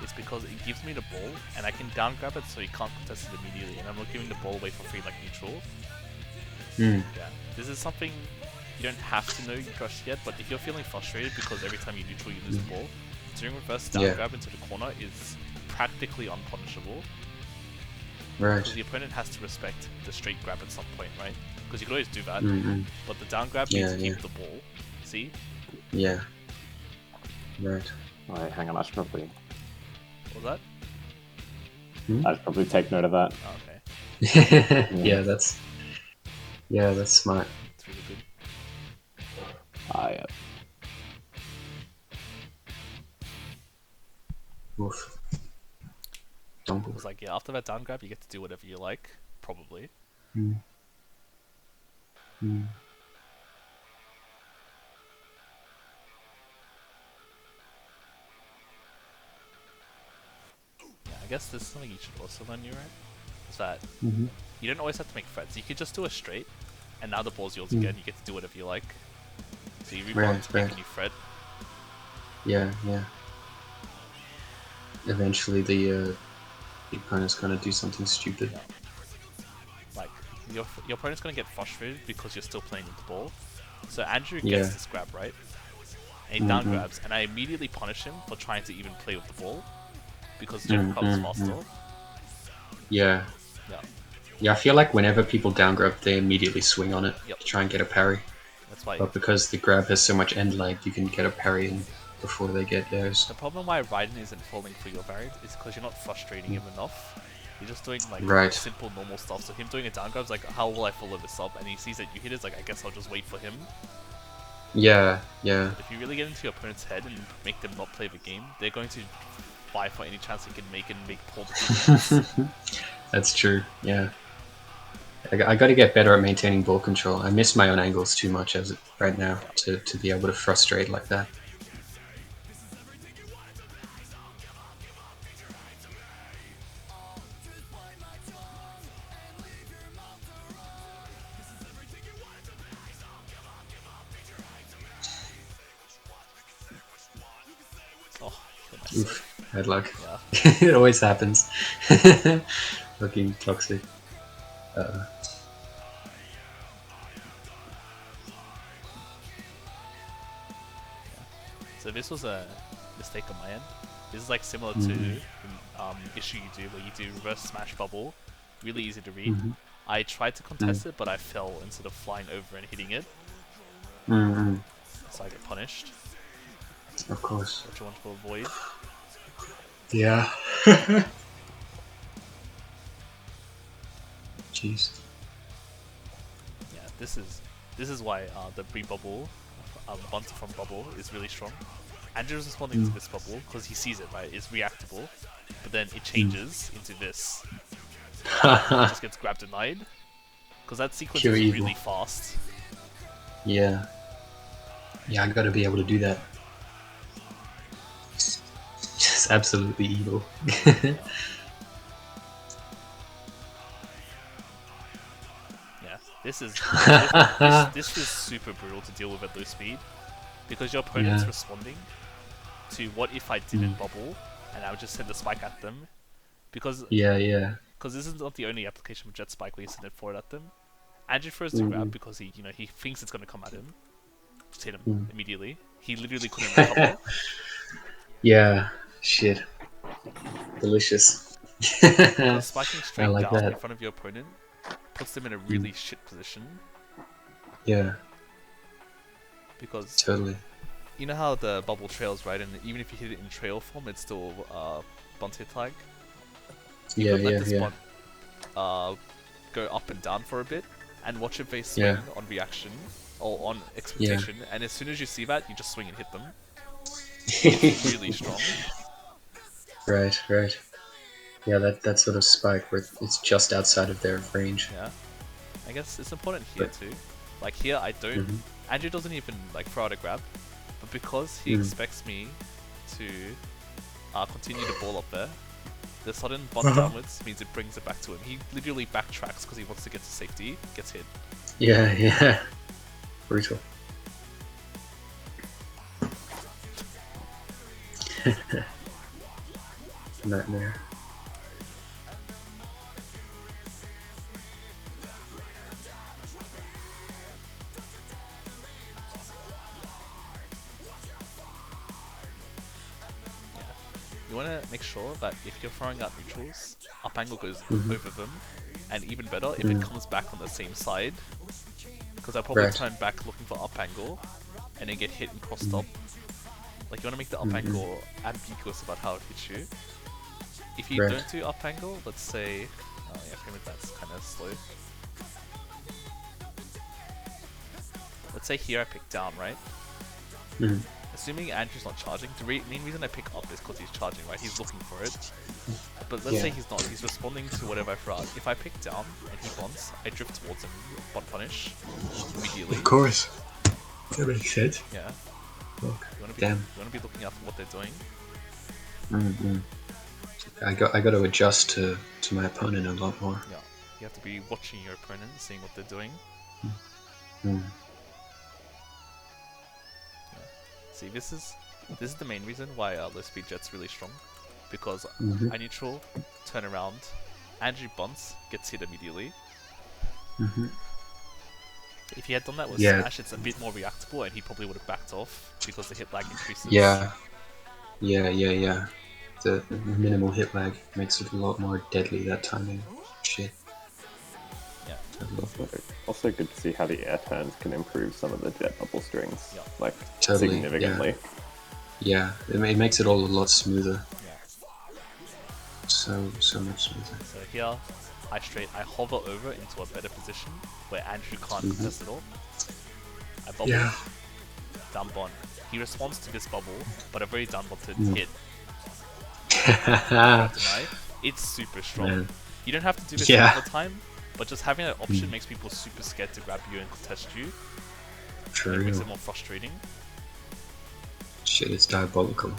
is because it gives me the ball, and I can down grab it so he can't contest it immediately, and I'm not giving the ball away for free like neutral. Yeah, this is something you don't have to know just yet, but if you're feeling frustrated because every time you neutral you lose the ball, doing reverse down grab into the corner is practically unpunishable. Right. Because the opponent has to respect the straight grab at some point, right? Because you could always do that, but the down grab needs to keep the ball. See? Yeah. Right. Alright, hang on, I should probably What was that? take note of that. Oh, okay. Yeah, that's smart. It's really good. Ah, yeah. Oof. Dumble. It was like, yeah, after that down grab, you get to do whatever you like, probably. Yeah, I guess this is something you should also learn, right? Is that you don't always have to make threats. You could just do a straight, and now the ball's yours again. You get to do whatever you like. So you rebound to make a new threat. Yeah, yeah. Eventually, the opponent's gonna do something stupid. Yeah. Like your opponent's gonna get frustrated because you're still playing with the ball. So Andrew gets this grab, right? And he down grabs, and I immediately punish him for trying to even play with the ball because Jeff recovers faster. Yeah. Yeah. Yeah, I feel like whenever people down grab, they immediately swing on it to try and get a parry. That's why. But because the grab has so much end lag, you can get a parry in before they get theirs. The problem why Raiden isn't falling for your variant is because you're not frustrating him enough. You're just doing like simple normal stuff. So him doing a down grab is like, how will I follow this up? And he sees that you hit it, it's like, I guess I'll just wait for him. Yeah, yeah. But if you really get into your opponent's head and make them not play the game, they're going to fight for any chance they can make and make poor decisions. That's true, yeah. I got to get better at maintaining ball control. I miss my own angles too much as right now to be able to frustrate like that. Oh, Oof, bad luck. Yeah. It always happens. Fucking toxic. So this was a mistake on my end. This is like similar to the issue you do where you do reverse smash bubble, really easy to read. I tried to contest it, but I fell instead of flying over and hitting it. So I get punished, Of course. which I want to avoid. Yeah. Jeez. Yeah, this is why the pre-bubble, Bunter from bubble is really strong. Andrew's responding to this bubble because he sees it, right? It's reactable, but then it changes into this. It just gets grab denied because that sequence Pure is evil. really fast. Yeah. Yeah, I gotta be able to do that. Just absolutely evil. Yeah, this is this is super brutal to deal with at low speed. because your opponent's Yeah. responding to what if I didn't bubble and I would just send the spike at them, because Yeah. this is not the only application of jet spike where you send it forward at them. Andrew throws the Mm-hmm. grab because he thinks it's gonna come at him. Just hit him Mm. immediately. He literally couldn't recover. Yeah. Shit. Delicious. Because spiking I straight like down that. in front of your opponent puts them in a really shit position. Yeah. Because Totally. you know how the bubble trails, right? And even if you hit it in trail form, it's still bunt hit lag. You Yeah. could let Yeah. this Yeah. bunt go up and down for a bit and watch it face swing Yeah. on reaction or on expectation, and as soon as you see that, you just swing and hit them. It's really strong. Right. Yeah, that sort of spike where it's just outside of their range. Yeah. I guess it's important here too. Like here, I don't. Mhm. Andrew doesn't even like throw out a grab, but because he Mhm. expects me to continue the ball up there, the sudden bunt downwards means it brings it back to him. He literally backtracks because he wants to get to safety, gets hit. Yeah. Brutal. Nightmare. You want to make sure that if you're throwing out neutrals, up angle goes over them, and even better if it comes back on the same side, because I'll probably Right. turn back looking for up angle, and then get hit and crossed up. Like you want to make the up angle ambiguous about how it hits you. If you Right. don't do up angle, let's say, oh yeah, frame rate, that's kind of slow. Let's say here I pick down, right? Mhm. Assuming Andrew's not charging, the main reason I pick up is because he's charging, right? He's looking for it. But let's say he's not, he's responding to whatever I throw out. If I pick down and he bonds, I drift towards him, bond punish, immediately. Of course. That makes sense. Yeah. Look. You wanna be, Damn. You wanna be looking out for what they're doing. Mm-hmm. I got to adjust to my opponent a lot more. Yeah. You have to be watching your opponent, seeing what they're doing. Mm. See, this is the main reason why low speed jet's really strong, because I neutral, turn around, Andrew bunts, gets hit immediately. If he had done that with Smash, it's a bit more reactable, and he probably would have backed off because the hit lag increases. Yeah. The minimal hit lag makes it a lot more deadly that timing. Shit. Yeah. Also good to see how the air turns can improve some of the jet bubble strings, Yeah. like Totally, significantly. Yeah, it makes it all a lot smoother. Yeah. So much smoother. So here, I hover over into a better position where Andrew can't contest it all. I bubble, down bond. He responds to this bubble, but a very down botted hit. Deny. It's super strong. Man. You don't have to do this all the time, but just having that option makes people super scared to grab you and contest you. True. It makes it more frustrating. Shit, it's diabolical.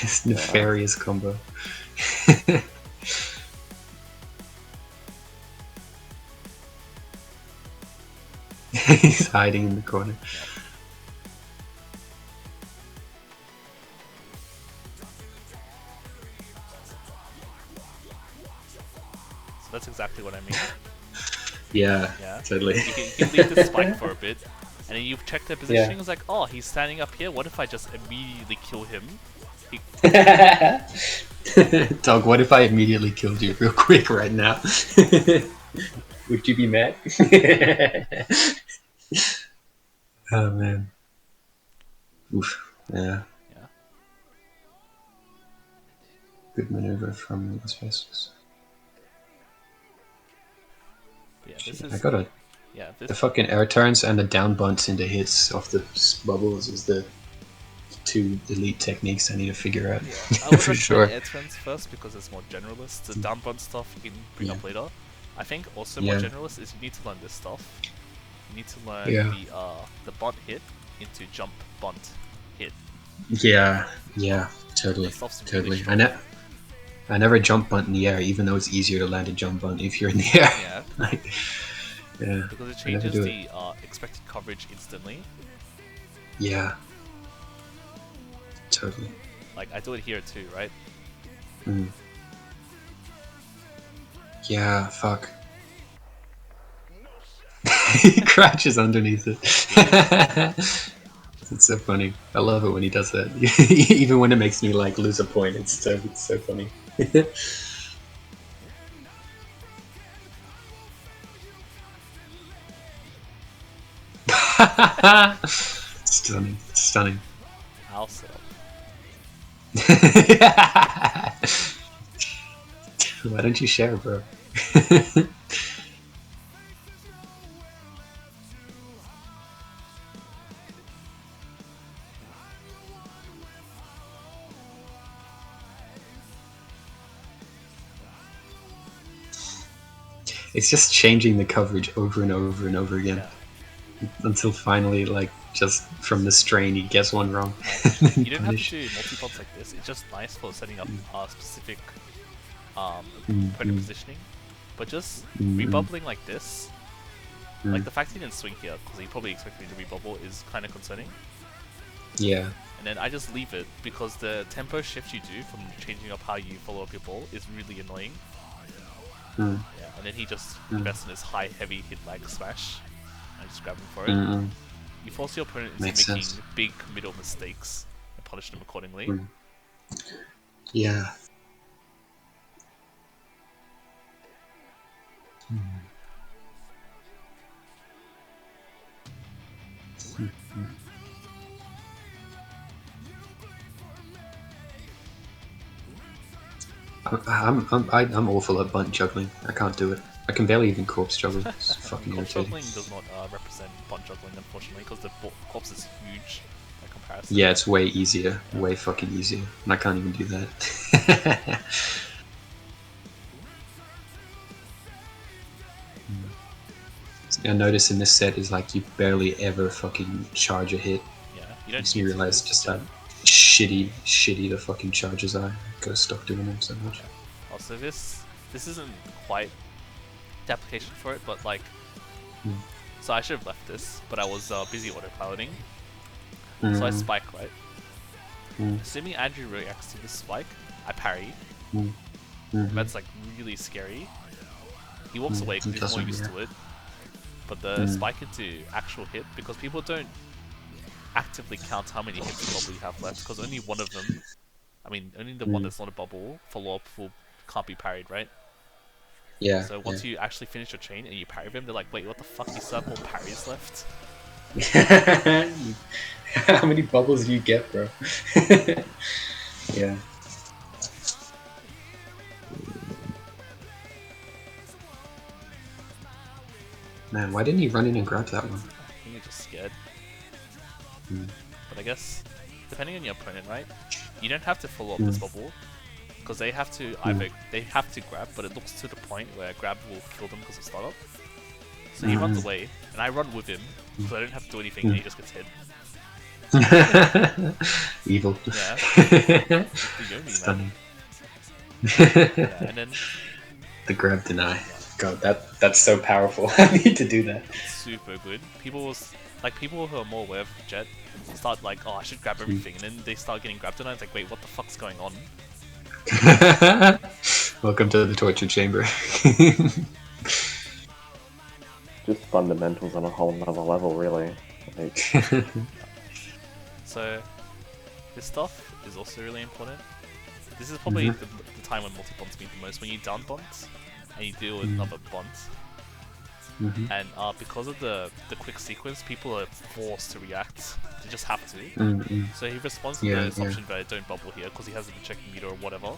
It's nefarious combo. He's hiding in the corner. So that's exactly what I mean. Yeah, Yeah. totally. You can leave the spike for a bit, and then you check their positioning. It's like, oh, he's standing up here. What if I just immediately kill him? Dog, what if I immediately killed you real quick right now? Would you be mad? Oh man. Oof. Yeah. Yeah. Good maneuver from Las Vegas. Yeah, this is. I got it. Yeah, The this. fucking air turns and the down bunts into hits off the bubbles is the two elite techniques I need to figure out. Yeah, I would for recommend sure. air turns first because it's more generalist. The down bunt stuff you can bring up later. I think also more generalist is you need to learn this stuff. You need to learn the bunt hit into jump bunt hit. Yeah, totally. That stuff's really Totally. strong. I never jump bunt in the air, even though it's easier to land a jump bunt if you're in the air. Yeah. Like, Yeah. Because it I never changes do the expected coverage instantly. Yeah. Totally. Like, I do it here too, right? Mm. Yeah, fuck. He crouches underneath it. It's so funny. I love it when he does that. Even when it makes me like lose a point, it's so funny. Stunning, stunning. I'll set up. Why don't you share, bro? It's just changing the coverage over and over and over again. Yeah. Until finally, like, just from the strain, he gets one wrong. You don't have to do multi-pods like this. It's just nice for setting up specific opponent positioning. But just rebubbling like this, like the fact he didn't swing here, because he probably expected me to rebubble, is kind of concerning. Yeah. And then I just leave it, because the tempo shift you do from changing up how you follow up your ball is really annoying. Yeah, and then he just invests in his high, heavy hit like smash, and just grab him for it. You force your opponent into making big middle mistakes and punish them accordingly. Yeah. I'm awful at bunt juggling. I can't do it. I can barely even corpse juggle. It's fucking Corpse irritating. juggling does not represent bunt juggling, unfortunately, because the corpse is huge by comparison. Yeah, it's way easier. Way fucking easier. And I can't even do that. I notice in this set is like you barely ever fucking charge a hit. Yeah, you don't. You realize just how shitty the fucking charges are. Gotta stop doing them so much. Also, this isn't quite the application for it, but like, so I should have left this, but I was busy autopiloting. So I spike, right? Assuming Andrew reacts to this spike, I parry. That's like really scary. He walks away because he's more used to it. But the spike into actual hit, because people don't actively count how many hits of bubble you have left, because only one of them, I mean, only the one that's not a bubble, follow-up can't be parried, right? Yeah. So once you actually finish your chain and you parry them, they're like, wait, what the fuck, you still have more parries left? How many bubbles do you get, bro? Yeah. Man, why didn't he run in and grab that one? I think you're just scared. But I guess, depending on your opponent, right? You don't have to follow up this bubble, because they have to they have to grab, but it looks to the point where grab will kill them because of startup. So he runs away, and I run with him, so I don't have to do anything, and he just gets hit. Evil. Yeah. The Yomi, Stunning. Yeah, and then The grab deny. God, that's so powerful. I need to do that. it's super good. People who are more aware of Jet start like, oh, I should grab everything, and then they start getting grabbed, and it's like, wait, what the fuck's going on? Welcome to the torture chamber. Just fundamentals on a whole nother level, really. Like, So this stuff is also really important. This is probably the time when multi-bonds mean the most. When you down bonds and you deal with another bond, and because of the quick sequence, people are forced to react. They just have to. So he responds to the assumption that don't bubble here because he has a checking meter or whatever.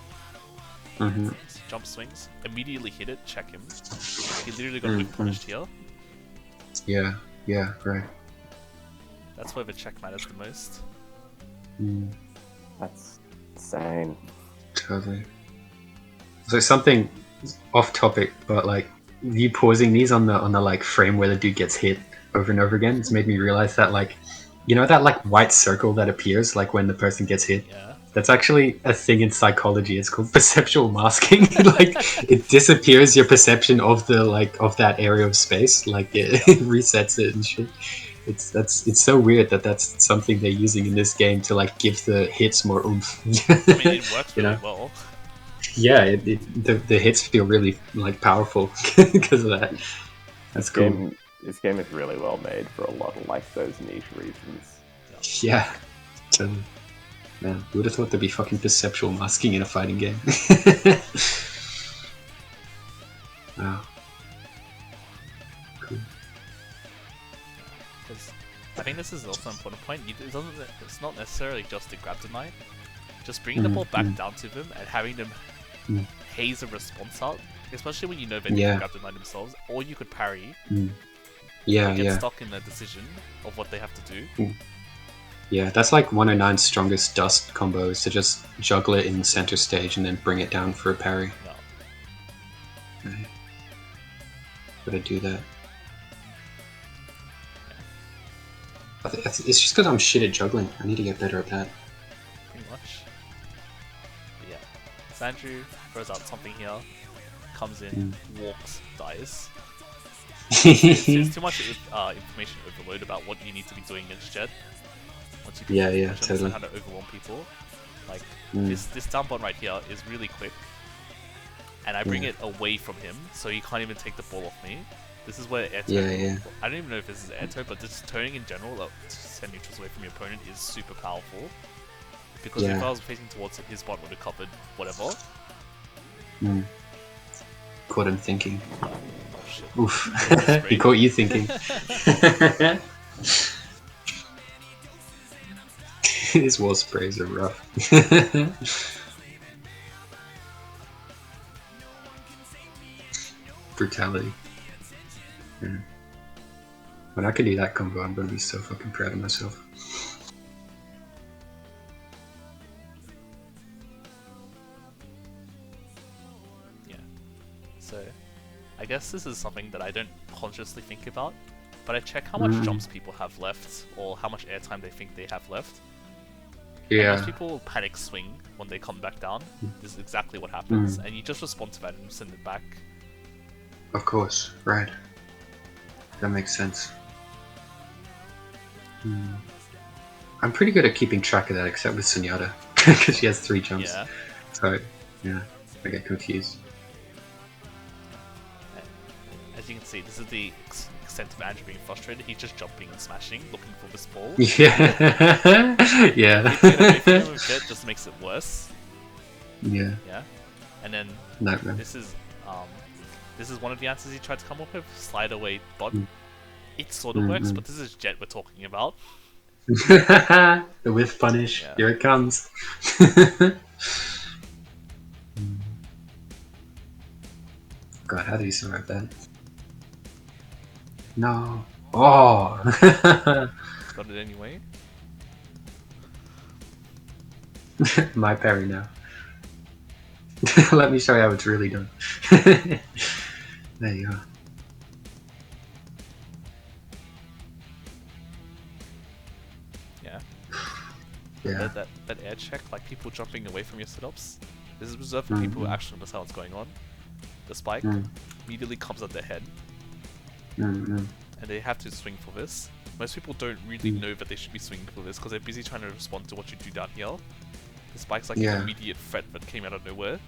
Jump swings, immediately hit it, check him. He literally got whip punished here. Yeah, right. That's where the check matters the most. that's insane. Totally. So something off topic, but like you pausing these on the like frame where the dude gets hit over and over again, it's made me realize that like, you know that like white circle that appears like when the person gets hit. Yeah. That's actually a thing in psychology. It's called perceptual masking. Like it disappears your perception of the of that area of space. Like it resets it and shit. It's so weird that that's something they're using in this game to like give the hits more oomph. I mean, it works You really know? well. Yeah, the hits feel really like powerful because of that. That's cool. This game is really well made for a lot of like those niche reasons. Yeah, totally. Man, who would have thought there'd be fucking perceptual masking in a fighting game? Wow. Cool. Because I think this is also an important point. It's not necessarily just to grab deny. Just bringing the ball back down to them and having them haze a response out, especially when you know they can grab deny themselves, or you could parry. Yeah, get stuck in the decision of what they have to do. Yeah, that's like 109's strongest dust combo is to just juggle it in center stage and then bring it down for a parry. No. Right. Gotta do that. It's just because I'm shit at juggling. I need to get better at that. Pretty much. But yeah. Sandrew throws out something here, comes in, walks, dies. It's too much information overload about what you need to be doing against Jed. Once you totally. how to overwhelm people. Like this down button right here is really quick, and I bring it away from him, so he can't even take the ball off me. This is where air tone. I don't even know if this is air tone, but just turning in general to send neutrals away from your opponent is super powerful. Because if I was facing towards it, his bot would have covered whatever. Caught him thinking. Oh shit. Oof. He caught you thinking. His wall sprays are rough. Brutality. Yeah. When I can do that combo, I'm gonna be so fucking proud of myself. Yeah. So, I guess this is something that I don't consciously think about, but I check how much jumps people have left, or how much airtime they think they have left. Yeah. And most people panic swing when they come back down. This is exactly what happens, and you just respond to that and send it back. Of course, right. That makes sense. I'm pretty good at keeping track of that, except with Sunyata, because she has 3 jumps. Yeah. So, yeah, I get confused. As you can see, this is the extent of Andrew being frustrated. He's just jumping and smashing, looking for this ball. Yeah. Yeah. Keeping it with Jet just makes it worse. Yeah. Yeah. And then Nightmare. this is one of the answers he tried to come up with. Slide away bot. It sort of works, but this is Jet we're talking about. The whiff punish. Yeah. Here it comes. God, how do you survive that? No. Oh. Got it anyway. My parry now. Let me show you how it's really done. There you go. Yeah. Yeah. That air check, like people jumping away from your setups, this is reserved for people who actually understand what's going on. The spike immediately comes at their head, and they have to swing for this. Most people don't really know that they should be swinging for this because they're busy trying to respond to what you do down here. The spike's like an immediate threat that came out of nowhere.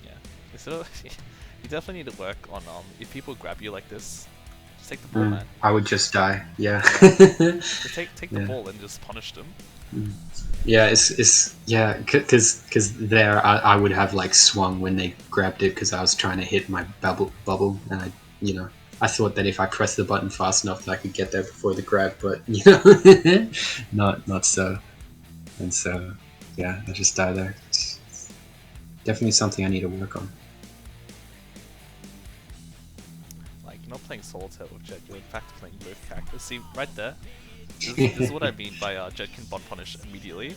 Yeah, so you definitely need to work on if people grab you like this, just take the ball, man. I would just die. Yeah. Just take the ball and just punish them. Yeah, it's because there I would have like swung when they grabbed it because I was trying to hit my bubble and I thought that if I pressed the button fast enough that I could get there before the grab, but not so. And so yeah, I just die there. It's definitely something I need to work on. Like, you're not playing Solitaire with Jet, you're in fact playing both characters. See, right there, this is what I mean by Jet can bot punish immediately.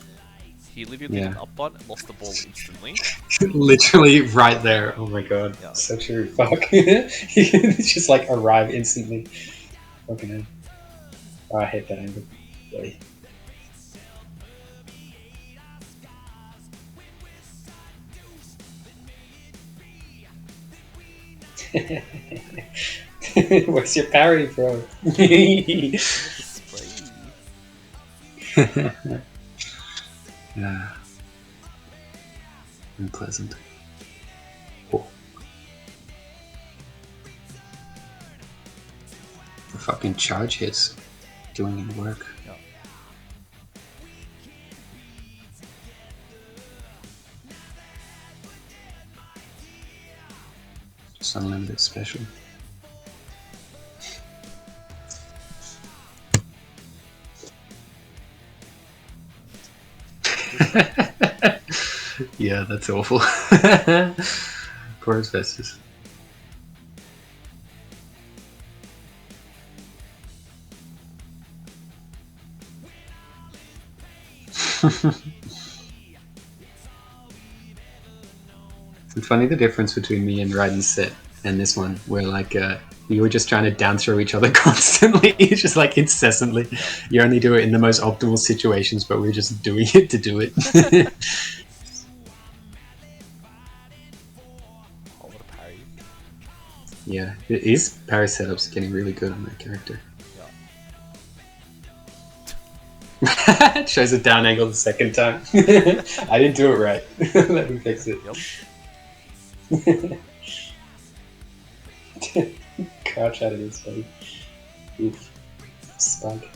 He literally did Yeah. an up bot and lost the ball instantly. Literally right there. Oh my god. Yeah. So true. Fuck. He can just like arrive instantly. Fucking hell. Oh, I hate that angle. Really. Where's your parry, bro? The spray. Yeah. Unpleasant. Oh. The fucking charge hits doing any work. Yeah. Just unlimited special. Yeah, that's awful. Poor asbestos. It's funny the difference between me and Raiden's set and this one, where like we were just trying to down throw each other constantly, just like incessantly. You only do it in the most optimal situations, but we're just doing it to do it. Oh, what a parry. Yeah, his parry setup's getting really good on that character. Yeah. Shows a down angle the second time. I didn't do it right. Let me fix it. Yep. Crouch out of this, buddy. Oof. Spike.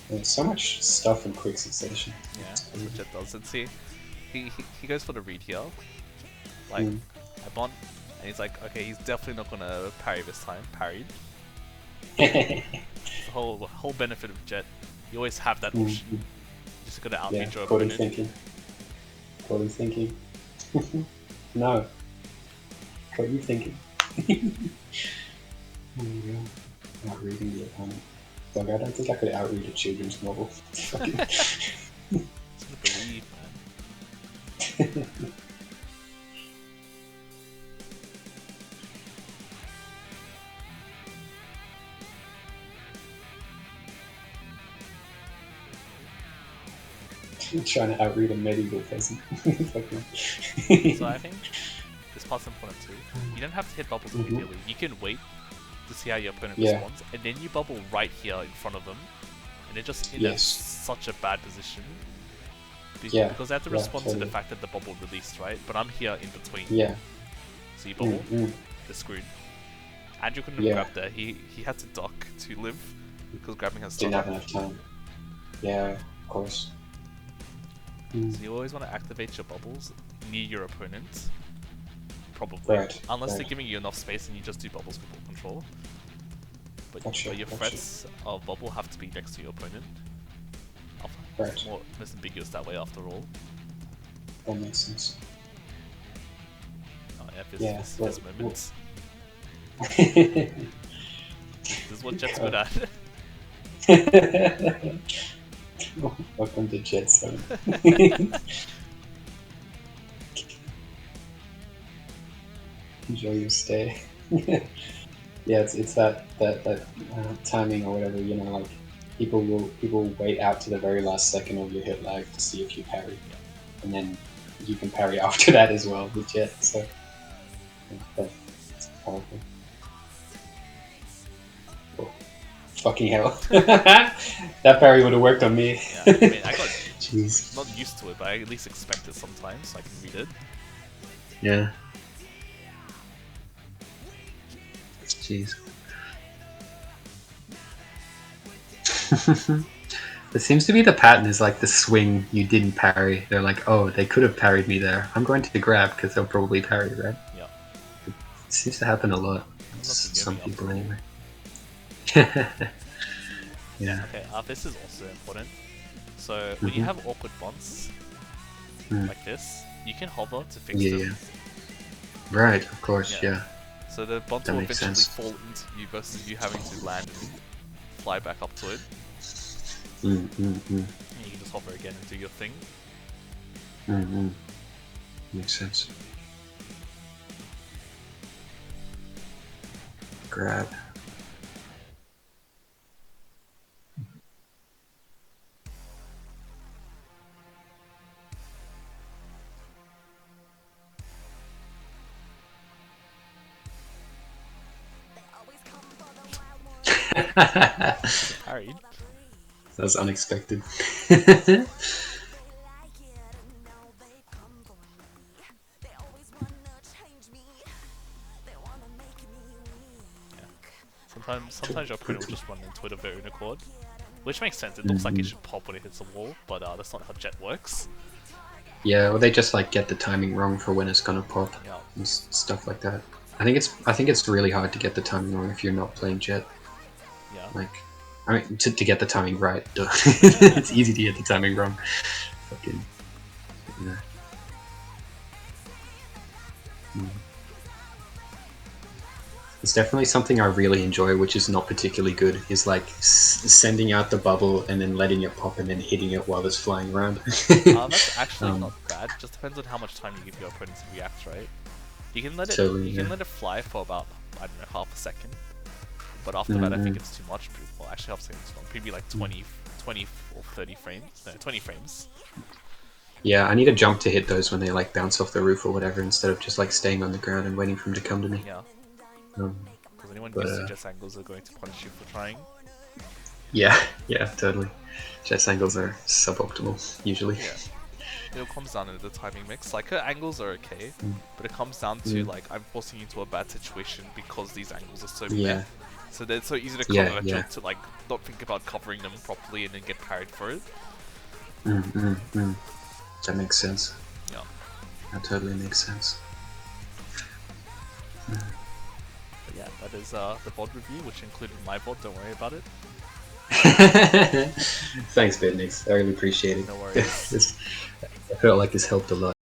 There's so much stuff in quick succession. Yeah, which it does. And see, he goes for the read here. Like, I bond, and he's like, okay, he's definitely not gonna parry this time. Parried. The whole benefit of Jet, you always have that option. You just gotta outreach your Caught him opponent. thinking. Caught him thinking. No. Caught you thinking. Oh my god. Not reading the opponent. Dog, I don't think I could outread a children's novel. Fucking. Just gotta believe, man. Trying to outread a medieval peasant. So I think this part's important too. You don't have to hit bubbles immediately. You can wait to see how your opponent responds, and then you bubble right here in front of them, and they're just in such a bad position. Because they have to respond to the fact that the bubble released, right? But I'm here in between. Yeah. So you bubble, they're screwed. Andrew couldn't have grabbed there. He had to duck to live because grabbing has Didn't have enough time. Yeah, of course. So you always want to activate your bubbles near your opponent. Probably. Right, Unless they're giving you enough space and you just do bubbles with ball control. But your threats of bubble have to be next to your opponent. It's more less ambiguous that way after all. That makes sense. Oh yeah, there's moments. This is what Jet's good at. Welcome to Jet Zone. Enjoy your stay. Yeah, it's that timing or whatever, you know, like people will wait out to the very last second of your hit lag to see if you parry, and then you can parry after that as well with Jet. So that's powerful. Oh, fucking hell! That parry would have worked on me. Yeah, I mean, I got Jeez. not used to it, but I at least expect it sometimes, so I can read it. Yeah. Jeez. It seems to be the pattern is like the swing you didn't parry. They're like, oh, they could have parried me there. I'm going to grab because they'll probably parry, right? Yeah. It seems to happen a lot. Some people anyway. Yeah. Okay, this is also important. So when you have awkward bonds like this, you can hover to fix them. Yeah. Right, of course, yeah. So the bump That will makes eventually sense. fall into you versus you having to land and fly back up to it. Mm, mm, mm, And you can just hover again and do your thing. mm, mm. Makes sense. Grab. That Parried. was unexpected. Sometimes your opponent will just run into it of their own accord. Which makes sense, it looks like it should pop when it hits a wall, but that's not how Jet works. Yeah, well, they just like get the timing wrong for when it's gonna pop Yeah. and stuff like that. I think it's really hard to get the timing wrong if you're not playing Jet. Yeah. Like, I mean, to get the timing right. Duh. It's easy to get the timing wrong. Fucking, yeah. Mm. It's definitely something I really enjoy, which is not particularly good. Is like sending out the bubble and then letting it pop and then hitting it while it's flying around. That's actually not bad. Just depends on how much time you give your opponent to react, right? You can let it. Totally, You can yeah. let it fly for about, I don't know, half a second. But after that, I think it's too much. Well, actually, half a second is long. Maybe like 20 or 30 frames. No, 20 frames. Yeah, I need a jump to hit those when they like bounce off the roof or whatever, instead of just like staying on the ground and waiting for them to come to me. Yeah. Um, Because anyone but, used to Jet's angles are going to punish you for trying. yeah, yeah, totally. Jet's angles are suboptimal usually. Yeah. It all comes down to the timing mix. Like, her angles are okay, but it comes down to, like, I'm forcing you into a bad situation because these angles are so Yeah. meh. So they're so easy to cover Yeah, that yeah. you to, like, not think about covering them properly and then get parried for it. That makes sense. Yeah. That totally makes sense. But yeah, that is the VOD review, which included my VOD, don't worry about it. Thanks, Bitnix. I really appreciate it. No worries. I felt like this helped a lot.